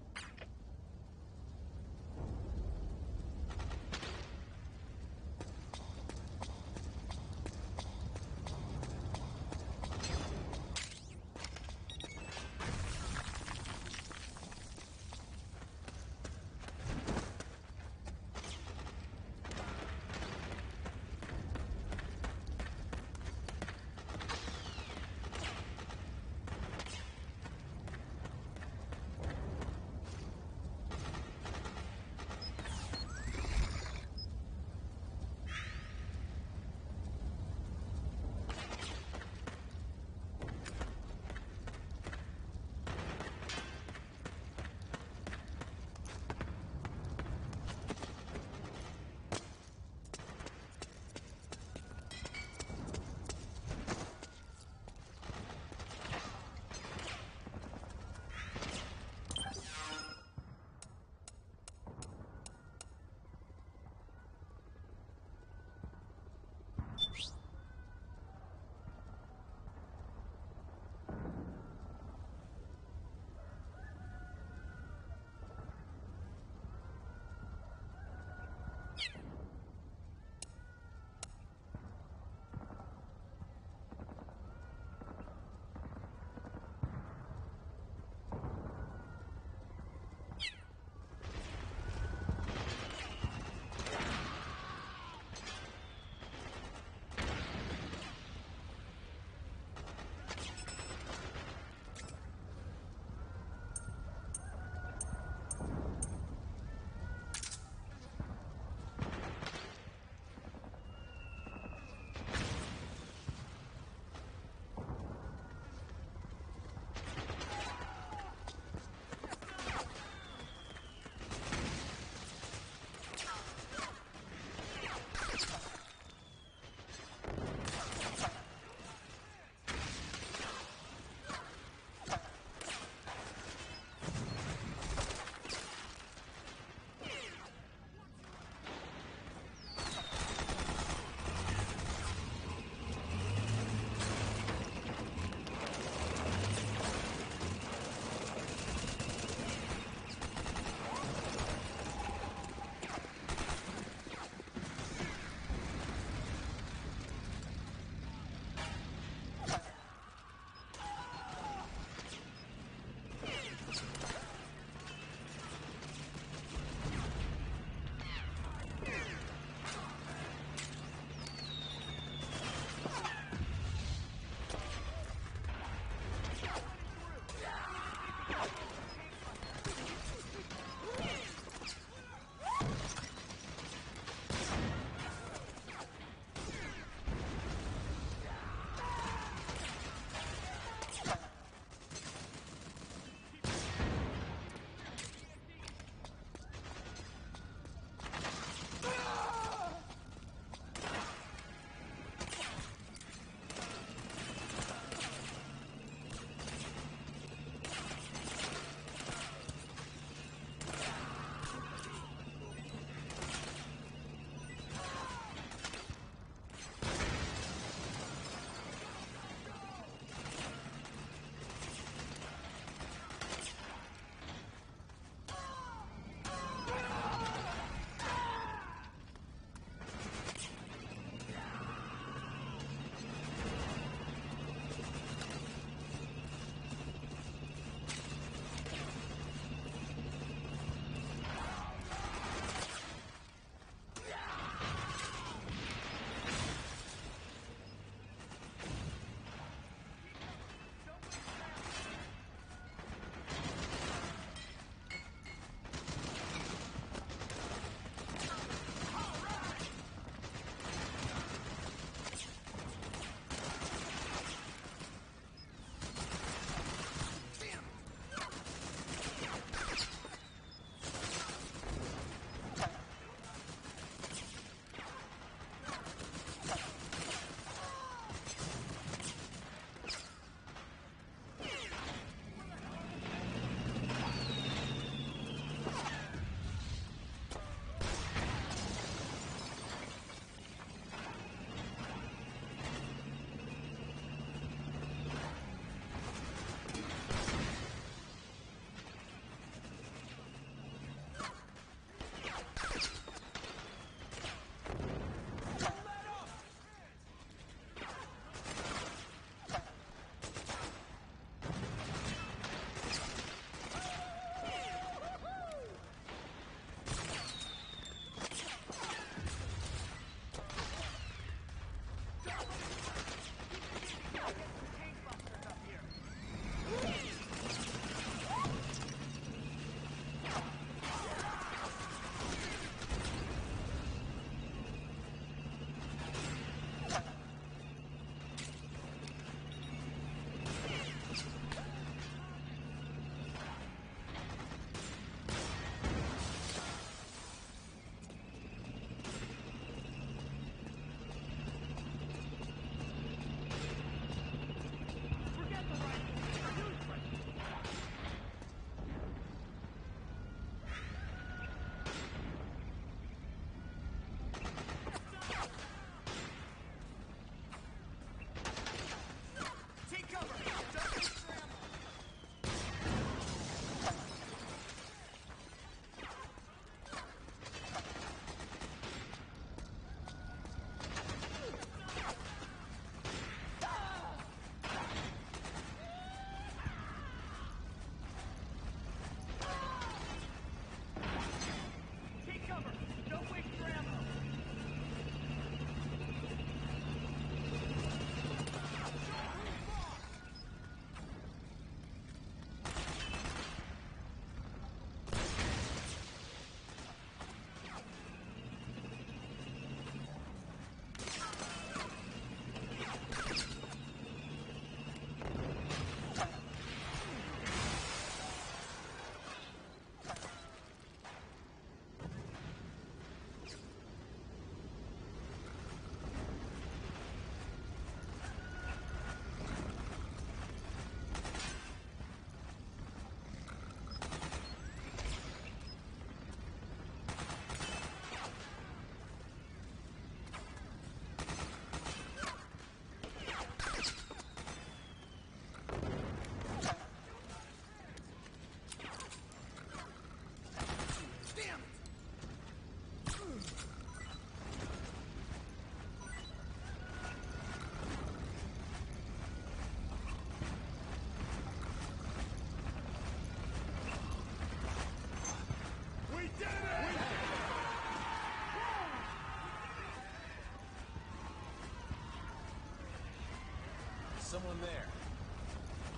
someone there.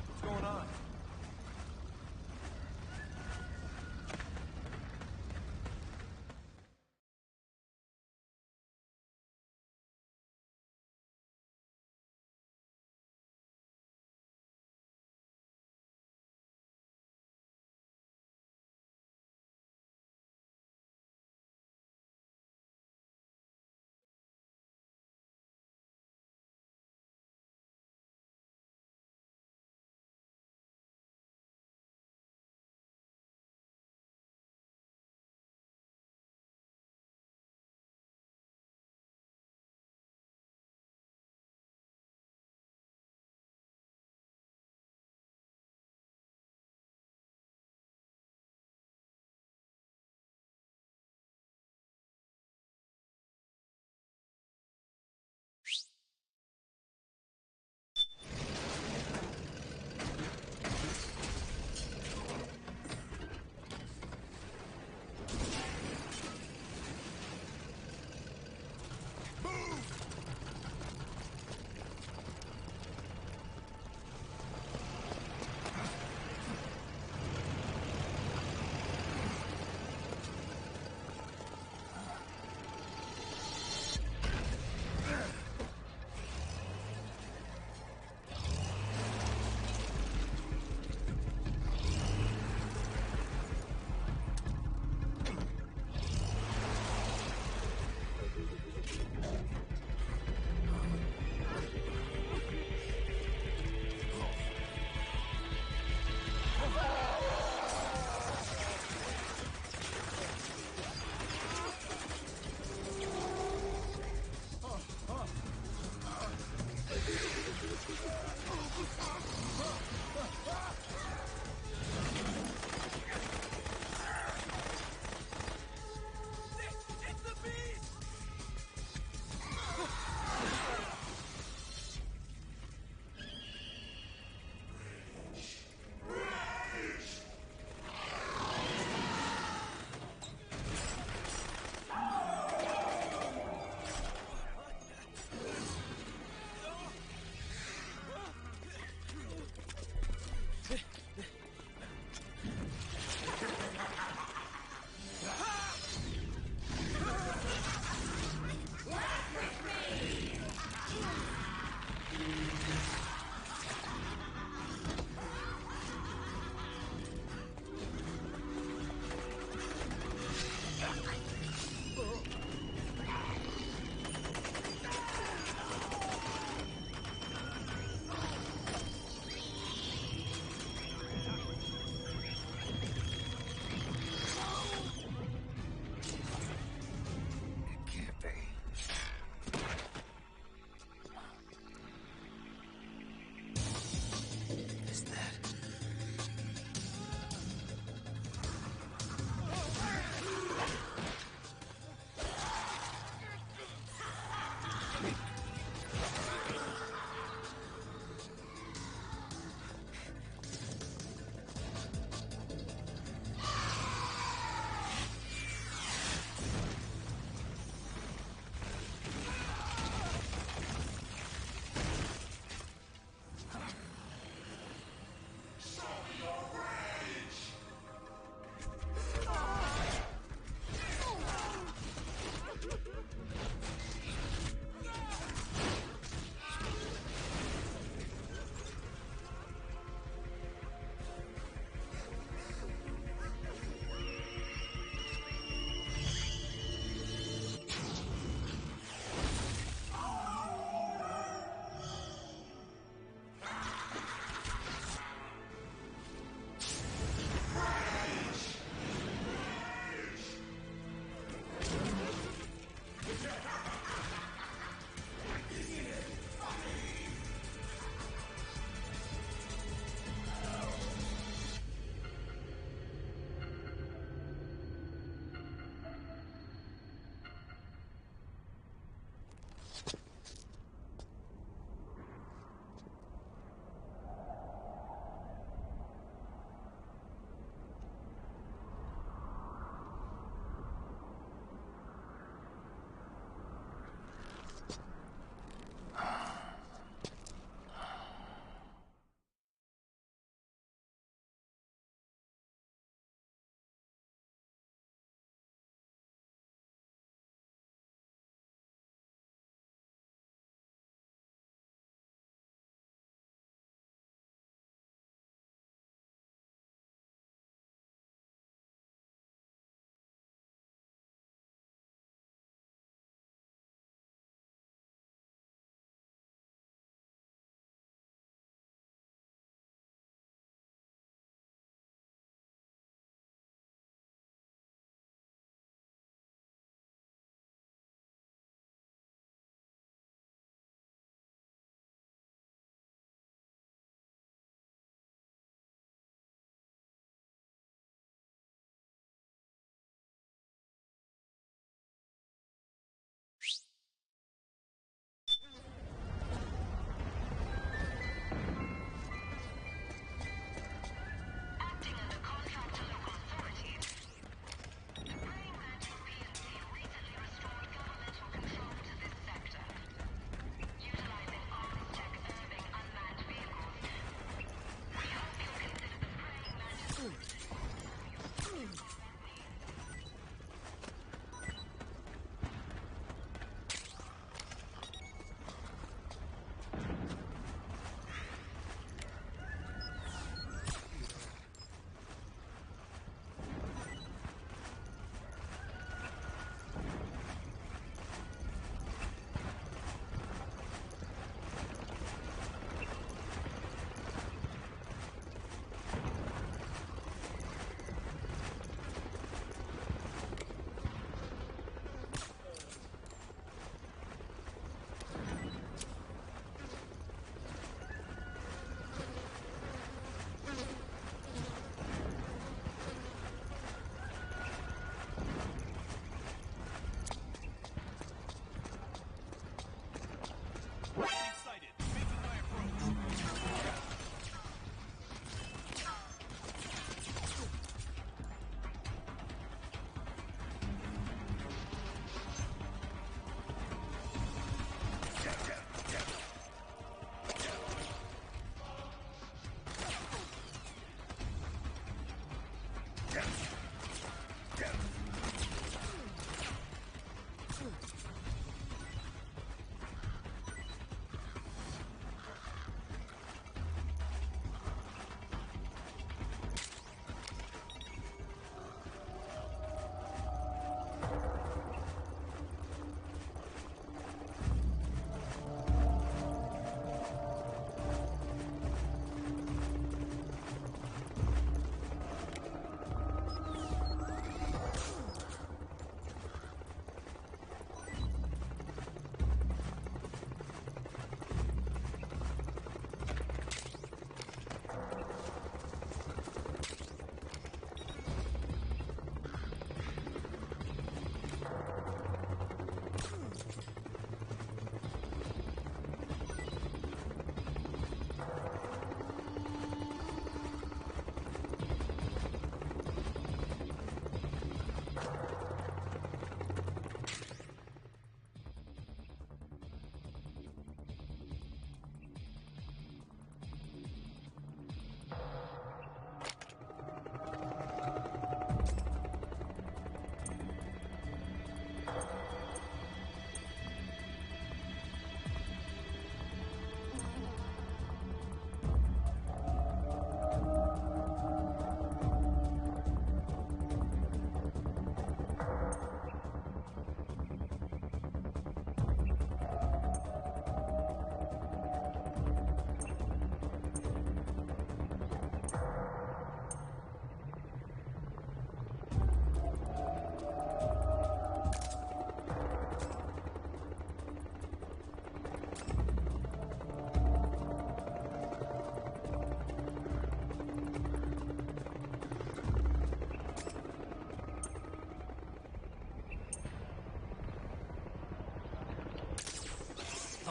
What's going on?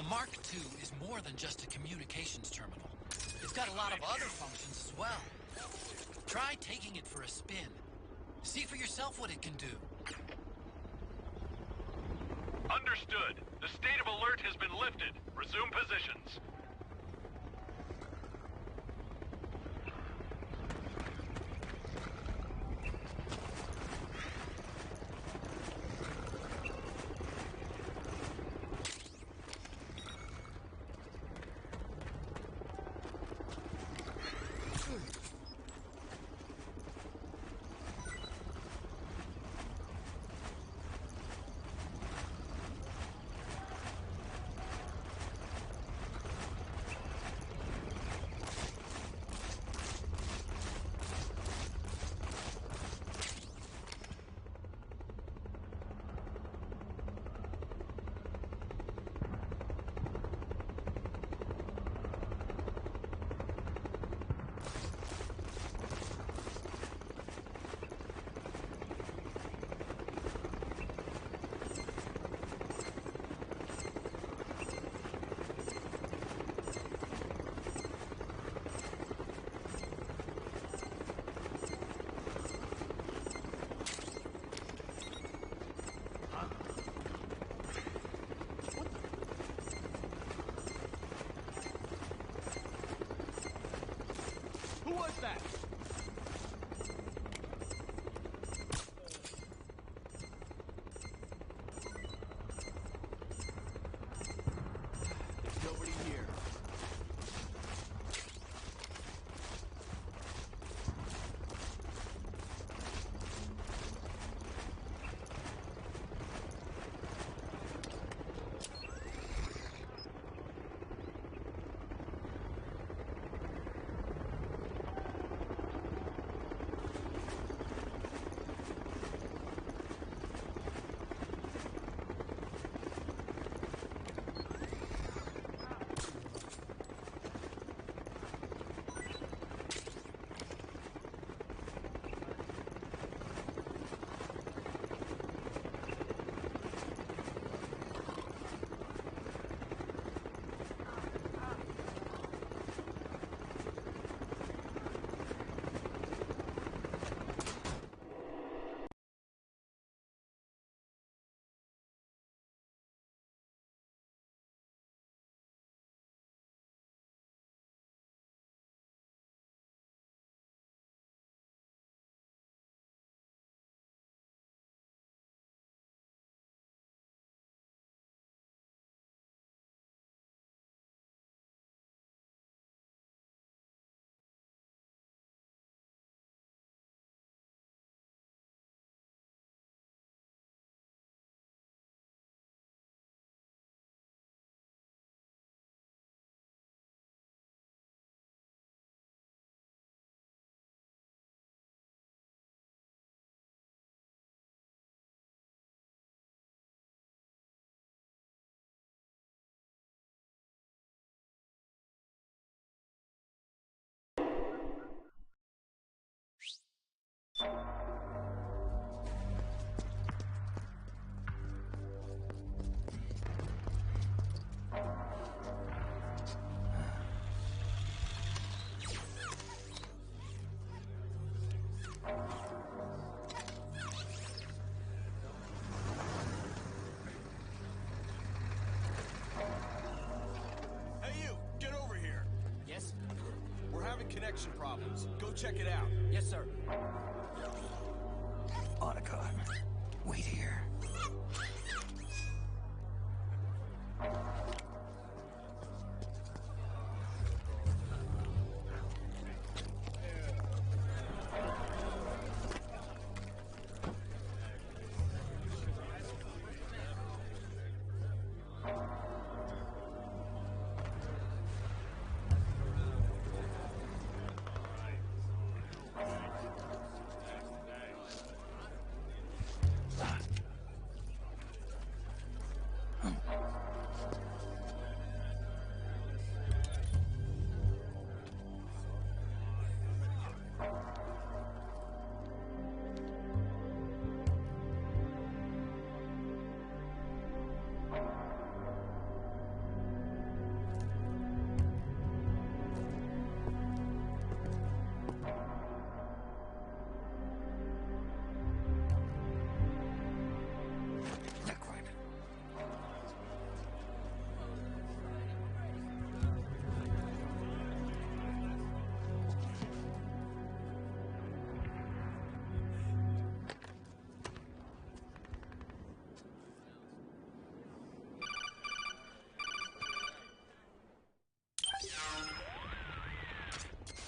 The Mark II is more than just a communications terminal. It's got a lot of other functions as well. Try taking it for a spin. See for yourself what it can do. Understood. The state of alert has been lifted. Resume positions. Who was that? There's nobody here. Connection problems. Go check it out. Yes, sir. Otacon, wait here.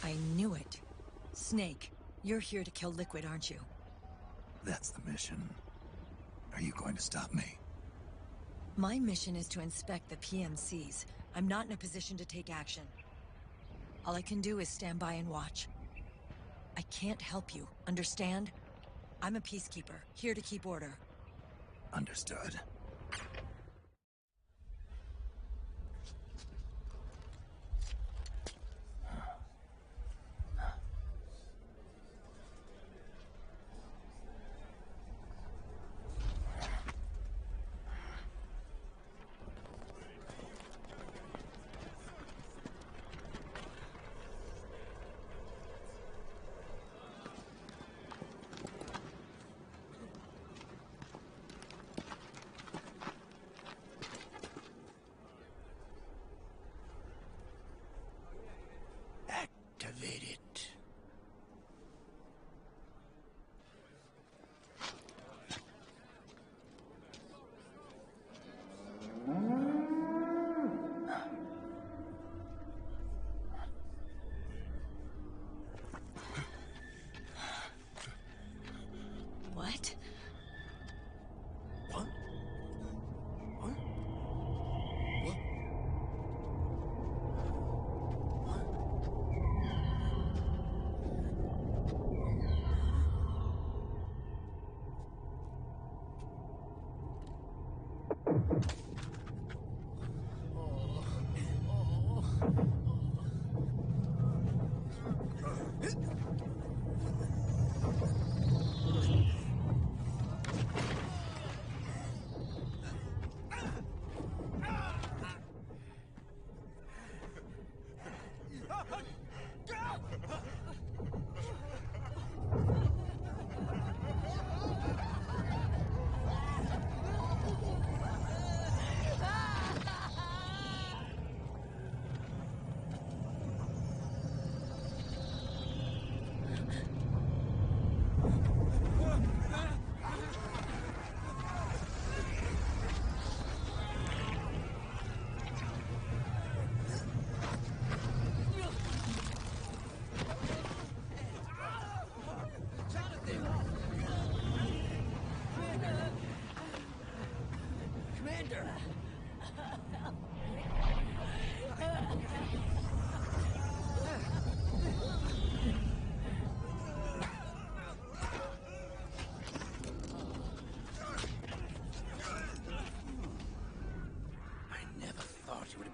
I knew it. Snake, you're here to kill Liquid, aren't you? That's the mission. Are you going to stop me? My mission is to inspect the PMCs. I'm not in a position to take action. All I can do is stand by and watch. I can't help you, understand? I'm a peacekeeper, here to keep order. Understood. What?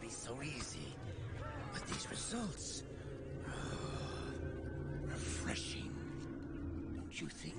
So easy, but these results, refreshing, don't you think?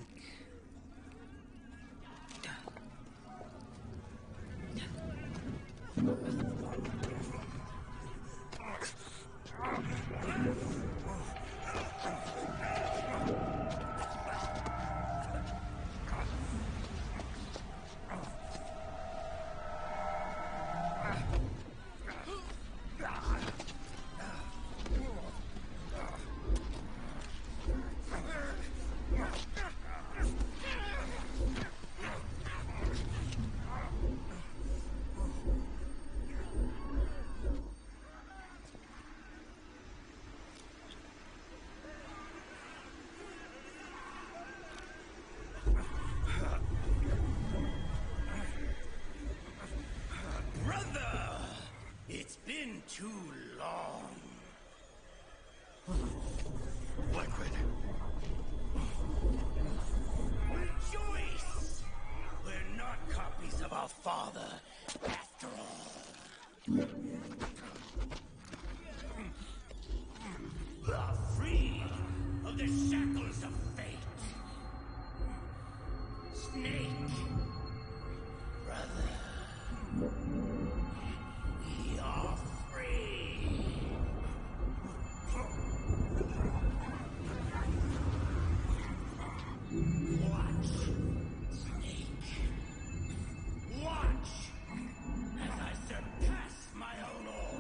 Too long. Liquid. Rejoice! We're not copies of our father, after all. We are free of the shackles of fate. Snake, brother. We are Watch as I surpass my own order.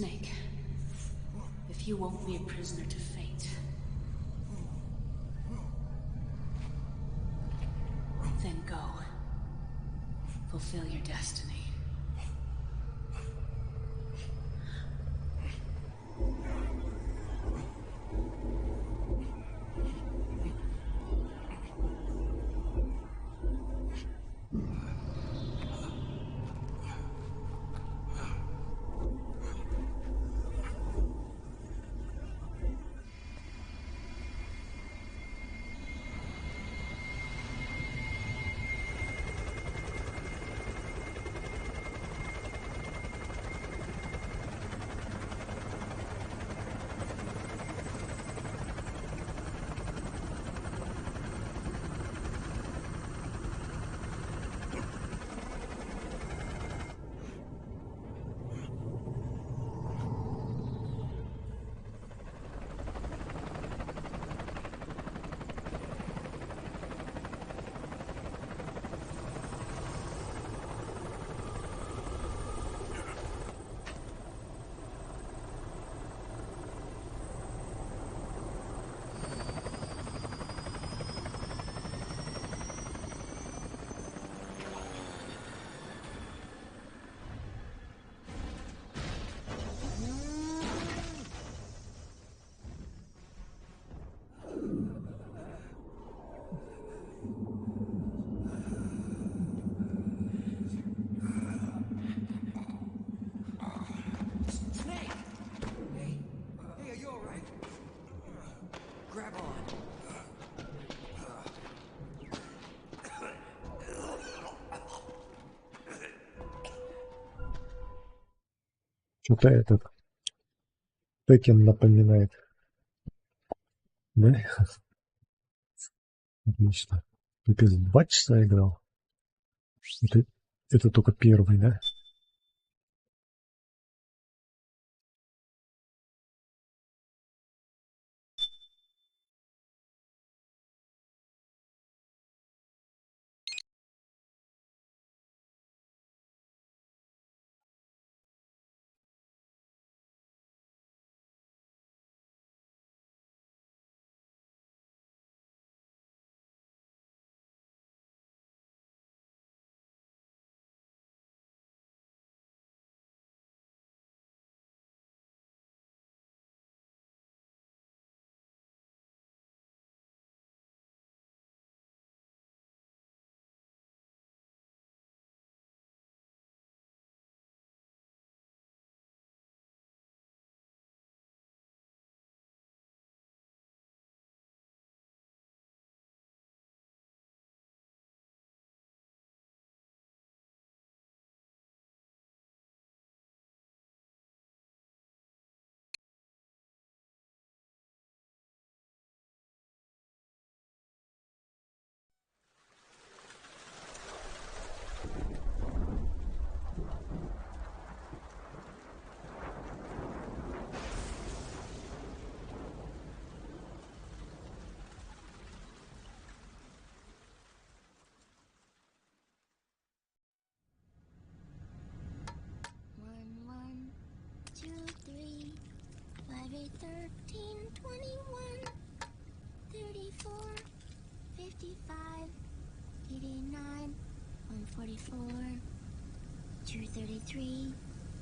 Snake, if you won't be a prisoner to fate, then go. Fulfill your destiny. Что-то этот Текен напоминает. Да? Отлично. Капец, 2 часа играл. Это только первый, да?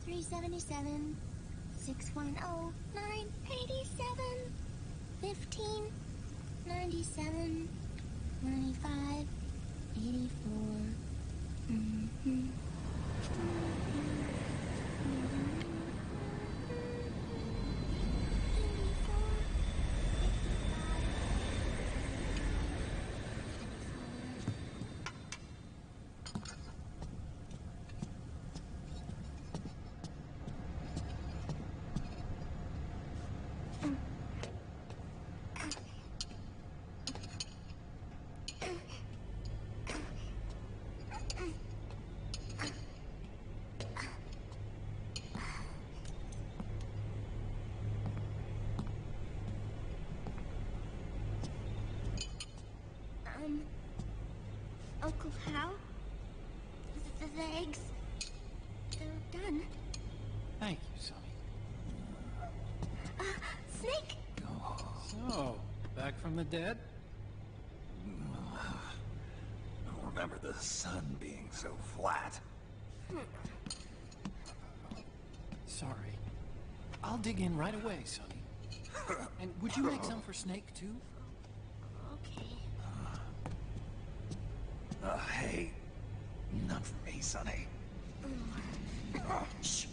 $377, 610, 987, 15, 97, 95, 84. Uncle Hal? The eggs, they're done. Thank you, Sonny. So, back from the dead? I remember the sun being so flat. Sorry. I'll dig in right away, Sonny. And would you make some for Snake, too? Okay. Hey. None for me, Sonny. Shh.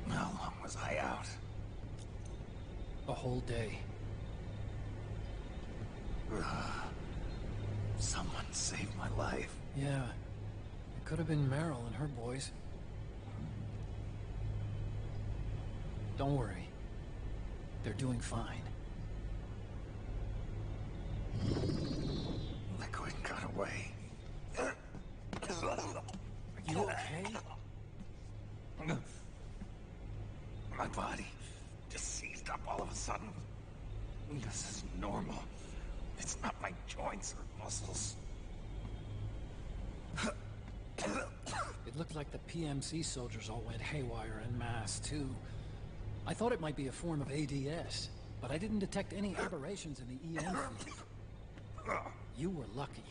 How long was I out? A whole day. Someone saved my life. Yeah. It could have been Meryl and her boys. Don't worry. They're doing fine. Liquid got away. Are you okay? My body just seized up all of a sudden. This is normal. It's not my joints or muscles. It looked like the PMC soldiers all went haywire en masse, too. I thought it might be a form of ADS, but I didn't detect any aberrations in the EM field. You were lucky.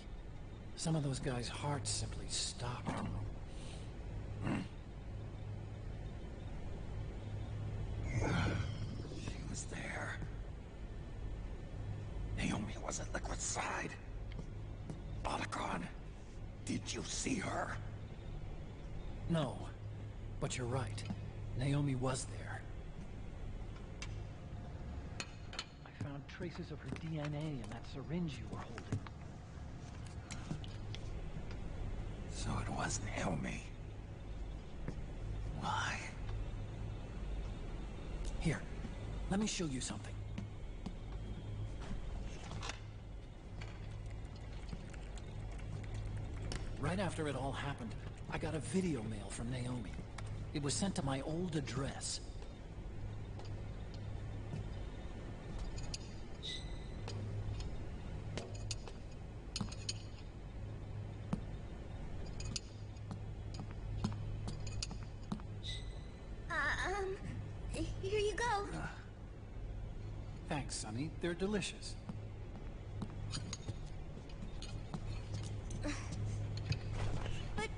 Some of those guys' hearts simply stopped. She was there. Naomi was at Liquid's side. Otacon, did you see her? No, but you're right. Naomi was there. I found traces of her DNA in that syringe you were holding. So it was Naomi. Why? Here, let me show you something. Right after it all happened, I got a video mail from Naomi. It was sent to my old address. Here you go. Thanks, Sonny. They're delicious. But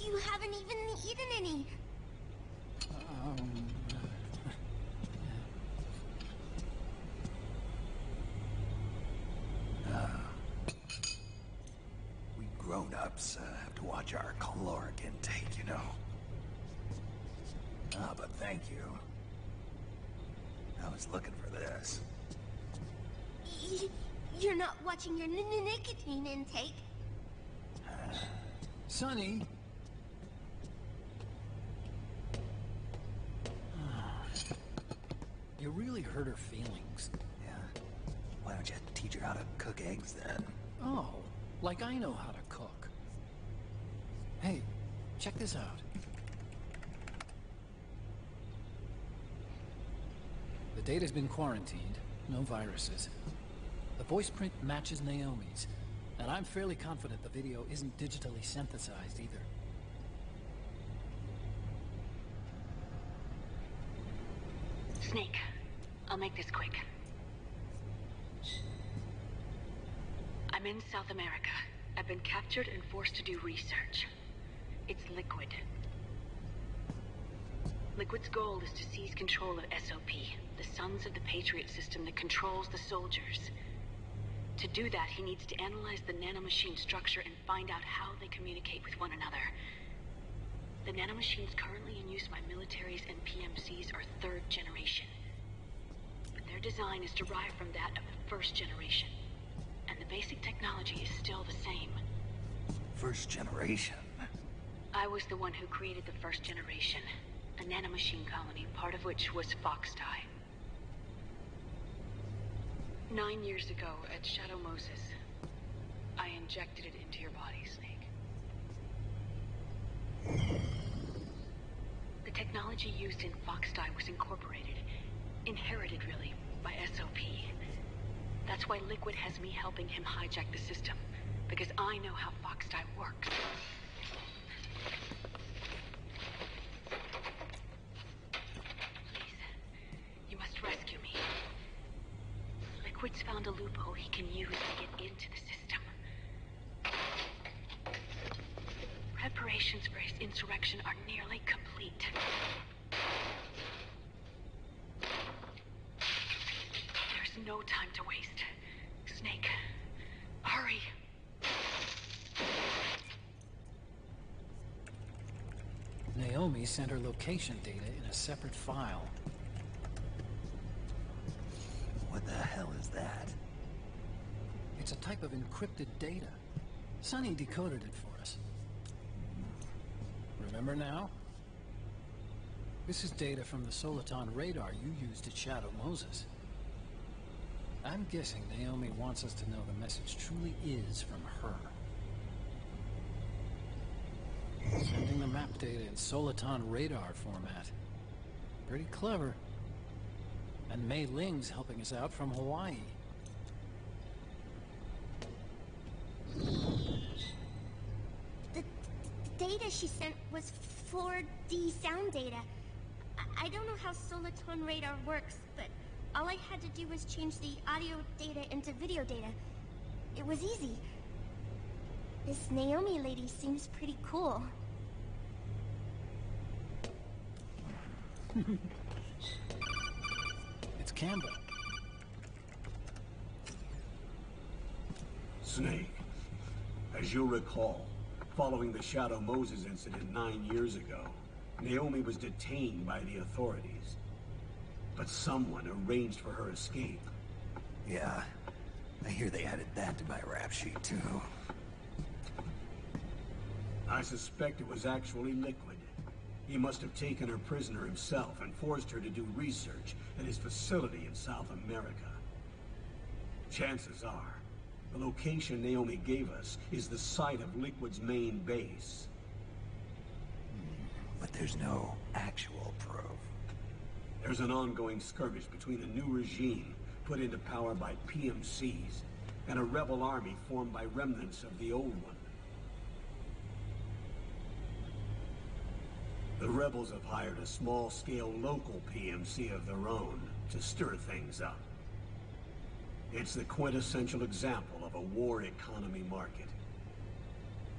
you haven't even eaten any. We grown-ups have to watch our caloric intake, you know. But thank you. I was looking for this. You're not watching your nicotine intake. Sonny! You really hurt her feelings. Yeah. Why don't you teach her how to cook eggs then? Oh, like I know how to cook. Hey, check this out. The data's been quarantined, no viruses. The voice print matches Naomi's, and I'm fairly confident the video isn't digitally synthesized either. Snake, I'll make this quick. I'm in South America. I've been captured and forced to do research. It's Liquid. Liquid's goal is to seize control of SOP, the Sons of the Patriot system that controls the soldiers. To do that, he needs to analyze the nanomachine structure and find out how they communicate with one another. The nanomachines currently in use by militaries and PMCs are third generation. But their design is derived from that of the first generation. And the basic technology is still the same. First generation? I was the one who created the first generation. A nanomachine colony, part of which was Foxdie. 9 years ago at Shadow Moses, I injected it into your body, Snake. The technology used in Foxdie was incorporated, inherited really, by SOP. That's why Liquid has me helping him hijack the system, because I know how Foxdie works. Liquid's found a loophole he can use to get into the system. Preparations for his insurrection are nearly complete. There's no time to waste. Snake, hurry. Naomi sent her location data in a separate file. What the hell is that? It's a type of encrypted data. Sonny decoded it for us. Remember now? This is data from the Soliton radar you used to shadow Moses. I'm guessing Naomi wants us to know the message truly is from her. Sending the map data in Soliton radar format. Pretty clever. And Mei Ling's helping us out from Hawaii. The data she sent was 4D sound data. I don't know how Soliton radar works, but all I had to do was change the audio data into video data. It was easy. This Naomi lady seems pretty cool. It's Campbell. Snake, as you'll recall, following the Shadow Moses incident 9 years ago, Naomi was detained by the authorities. But someone arranged for her escape. Yeah, I hear they added that to my rap sheet too. I suspect it was actually Liquid. He must have taken her prisoner himself and forced her to do research at his facility in South America. Chances are, the location Naomi gave us is the site of Liquid's main base. But there's no actual proof. There's an ongoing skirmish between a new regime put into power by PMCs and a rebel army formed by remnants of the old one. The rebels have hired a small-scale local PMC of their own to stir things up. It's the quintessential example of a war economy market.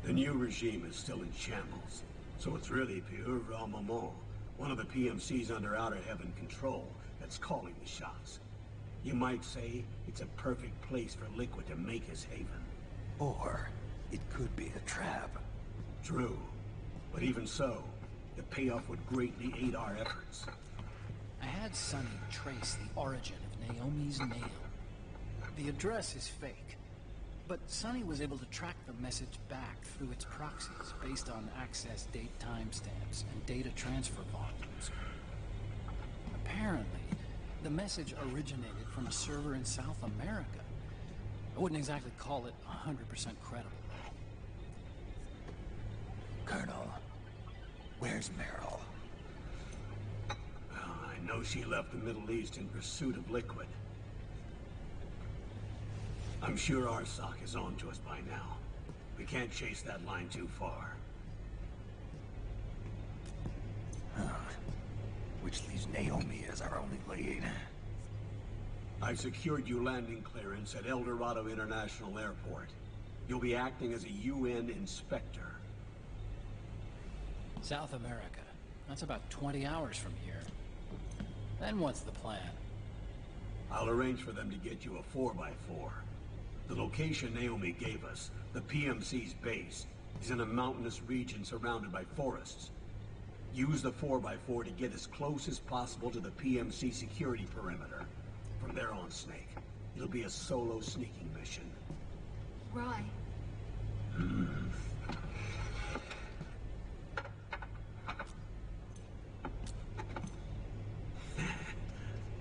The new regime is still in shambles, so it's really Myu Mamou, one of the PMCs under Outer Heaven control, that's calling the shots. You might say it's a perfect place for Liquid to make his haven. Or it could be a trap. True, but even so, the payoff would greatly aid our efforts. I had Sonny trace the origin of Naomi's mail. The address is fake, but Sonny was able to track the message back through its proxies based on access date timestamps and data transfer volumes. Apparently, the message originated from a server in South America. I wouldn't exactly call it 100% credible. Colonel, where's Meryl? I know she left the Middle East in pursuit of Liquid. I'm sure Arsak is on to us by now. We can't chase that line too far. Which leaves Naomi as our only lead. I've secured you landing clearance at El Dorado International Airport. You'll be acting as a UN inspector. South America. That's about 20 hours from here. Then what's the plan? I'll arrange for them to get you a 4x4. The location Naomi gave us, the PMC's base, is in a mountainous region surrounded by forests. Use the 4x4 to get as close as possible to the PMC security perimeter. From there on, Snake, it'll be a solo sneaking mission. Roy.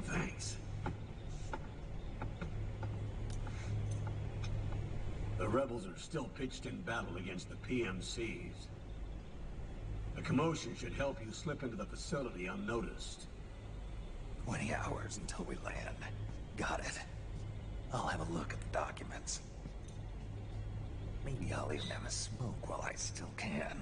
Thanks. The rebels are still pitched in battle against the PMCs. The commotion should help you slip into the facility unnoticed. 20 hours until we land. Got it. I'll have a look at the documents. Maybe I'll even have a smoke while I still can.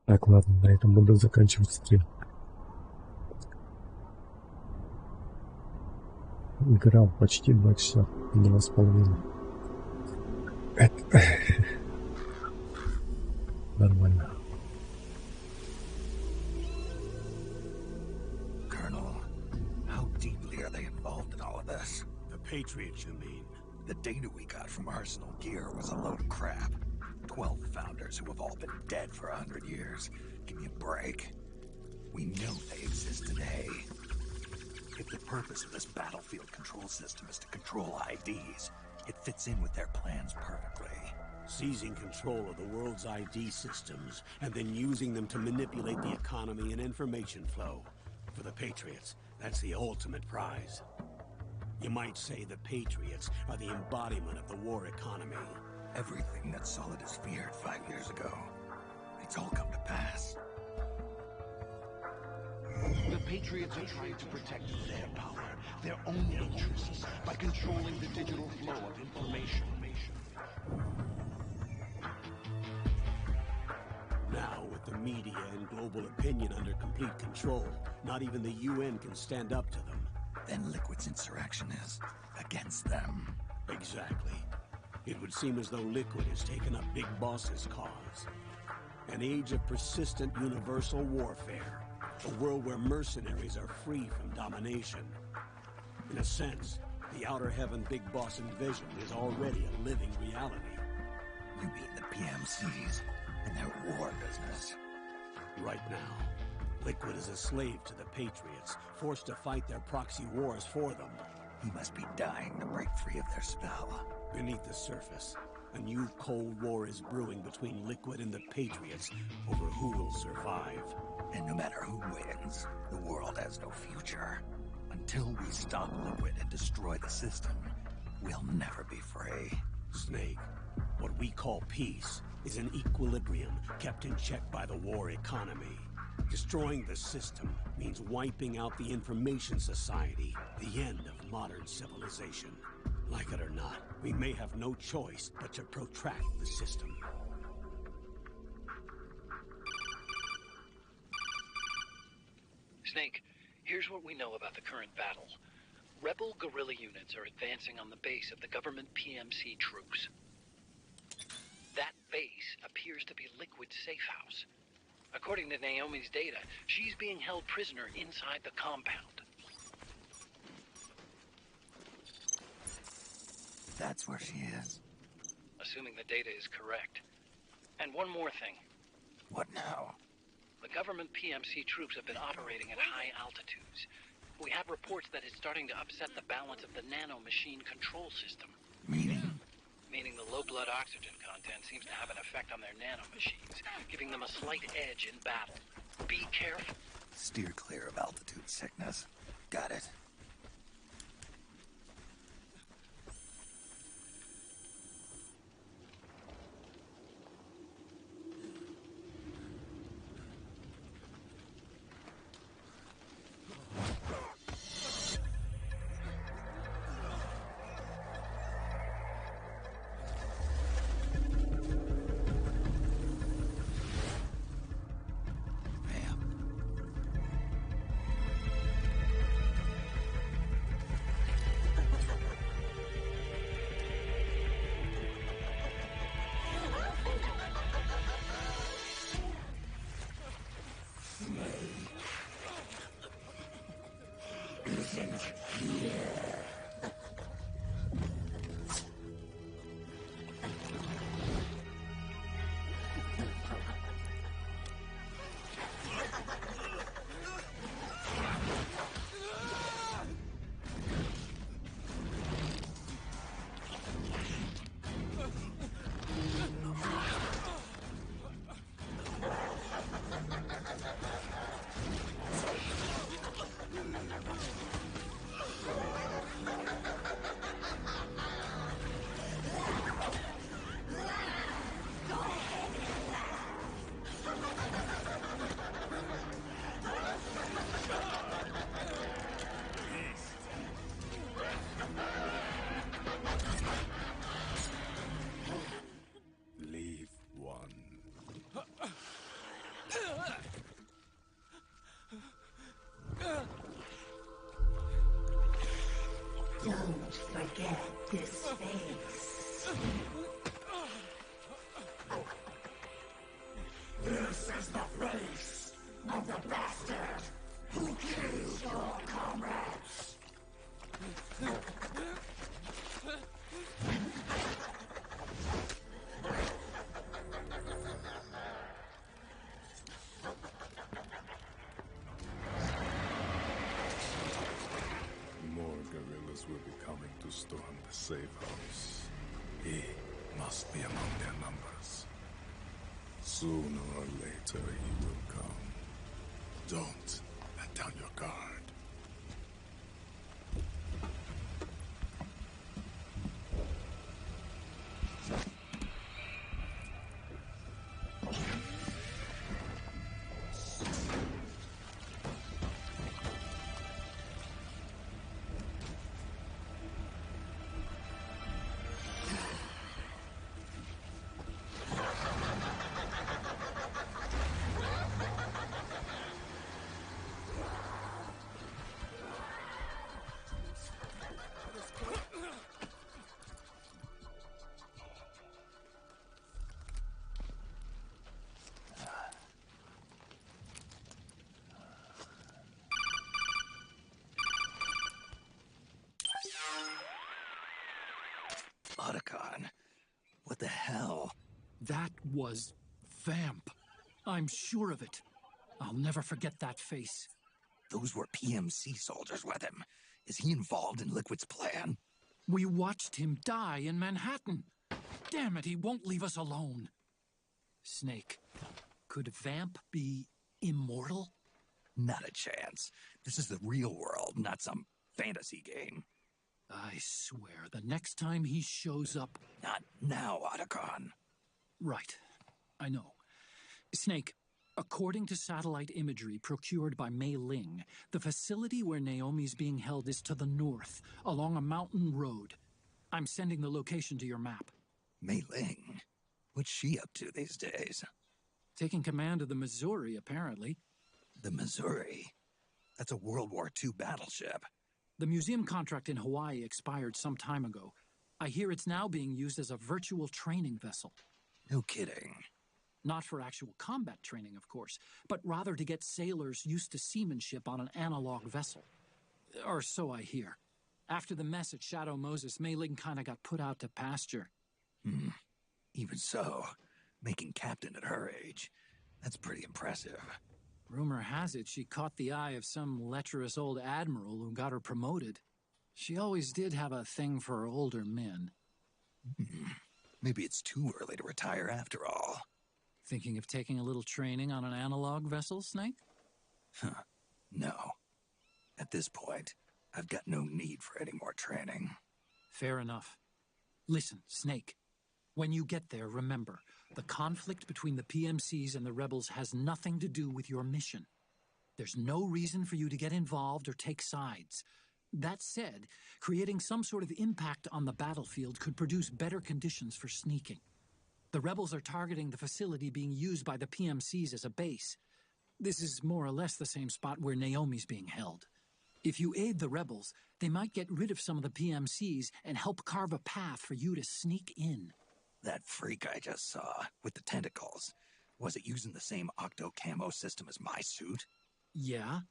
Так, ладно, на этом буду заканчивать стрим. Играл почти 2 часа, 2,5. Это нормально. Colonel, how deeply are they involved in all of this? The Patriots, you mean? The data we got from Arsenal Gear was a load of crap. 12 founders who have all been dead for 100 years. Give me a break. We know they exist today. If the purpose of this battlefield control system is to control IDs, it fits in with their plans perfectly. Seizing control of the world's ID systems and then using them to manipulate the economy and information flow. For the Patriots, that's the ultimate prize. You might say the Patriots are the embodiment of the war economy. Everything that Solid has feared 5 years ago, it's all come to pass. The Patriots are trying to protect their power, their own interests, by controlling the digital flow of information. Now, with the media and global opinion under complete control, not even the UN can stand up to them. Then Liquid's insurrection is against them. Exactly. It would seem as though Liquid has taken up Big Boss's cause. An age of persistent universal warfare. A world where mercenaries are free from domination. In a sense, the Outer Heaven Big Boss envisioned is already a living reality. You mean the PMCs and their war business? Right now, Liquid is a slave to the Patriots, forced to fight their proxy wars for them. He must be dying to break free of their spell. Beneath the surface, a new Cold War is brewing between Liquid and the Patriots over who will survive. And no matter who wins, the world has no future. Until we stop Liquid and destroy the system, we'll never be free. Snake, what we call peace is an equilibrium kept in check by the war economy. Destroying the system means wiping out the information society, the end of modern civilization. Like it or not, we may have no choice but to protract the system. Snake, here's what we know about the current battle. Rebel guerrilla units are advancing on the base of the government PMC troops. That base appears to be Liquid's safe house. According to Naomi's data, she's being held prisoner inside the compound. That's where she is. Assuming the data is correct. And one more thing. What now? The government PMC troops have been operating at high altitudes. We have reports that it's starting to upset the balance of the nano-machine control system. Meaning? Meaning the low blood oxygen content seems to have an effect on their nano-machines, giving them a slight edge in battle. Be careful. Steer clear of altitude sickness. Got it. His face. This is the face of the bastard who killed your comrades. More guerrillas will be coming to storm the safe house. He must be among their numbers. Sooner or later he will come. Don't let down your guard. Otacon, what the hell? That was Vamp. I'm sure of it. I'll never forget that face. Those were PMC soldiers with him. Is he involved in Liquid's plan? We watched him die in Manhattan. Damn it, he won't leave us alone. Snake, could Vamp be immortal? Not a chance. This is the real world, not some fantasy game. I swear, the next time he shows up... Not now, Otacon. Right. I know. Snake, according to satellite imagery procured by Mei Ling, the facility where Naomi's being held is to the north, along a mountain road. I'm sending the location to your map. Mei Ling? What's she up to these days? Taking command of the Missouri, apparently. The Missouri? That's a World War II battleship. The museum contract in Hawaii expired some time ago. I hear it's now being used as a virtual training vessel. No kidding. Not for actual combat training, of course, but rather to get sailors used to seamanship on an analog vessel. Or so I hear. After the mess at Shadow Moses, Mei Ling kinda got put out to pasture. Even so, making captain at her age, that's pretty impressive. Rumor has it she caught the eye of some lecherous old admiral who got her promoted. She always did have a thing for older men. Maybe it's too early to retire after all. Thinking of taking a little training on an analog vessel, Snake? No. At this point, I've got no need for any more training. Fair enough. Listen, Snake. When you get there, remember, the conflict between the PMCs and the rebels has nothing to do with your mission. There's no reason for you to get involved or take sides. That said, creating some sort of impact on the battlefield could produce better conditions for sneaking. The rebels are targeting the facility being used by the PMCs as a base. This is more or less the same spot where Naomi's being held. If you aid the rebels, they might get rid of some of the PMCs and help carve a path for you to sneak in. That freak I just saw, with the tentacles, was it using the same octo-camo system as my suit? Yeah?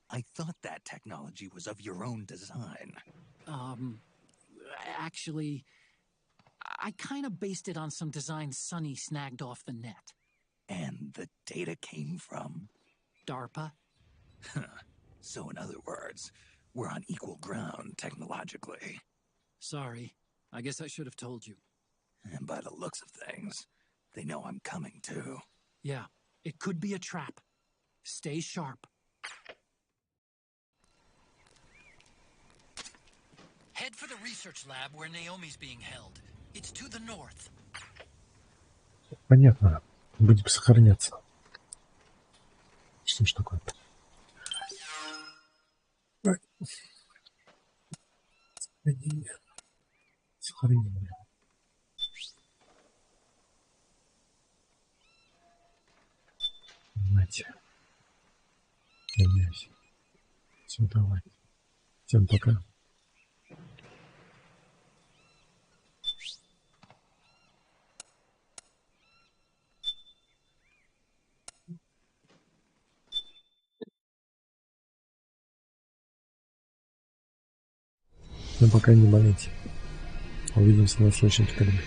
I thought that technology was of your own design. Actually, I kind of based it on some design Sonny snagged off the net. And the data came from? DARPA. So in other words, we're on equal ground technologically. Sorry, I guess I should have told you. And by the looks of things, they know I'm coming too. Yeah, it could be a trap. Stay sharp. Head for the research lab where Naomi's being held. It's to the north. Понятно. Будем сохраняться. Что ж такое-то? Сохранение. Понимаете. Надеюсь. Все, давай. Всем пока. Но пока не болейте. Увидимся на следующем стриме.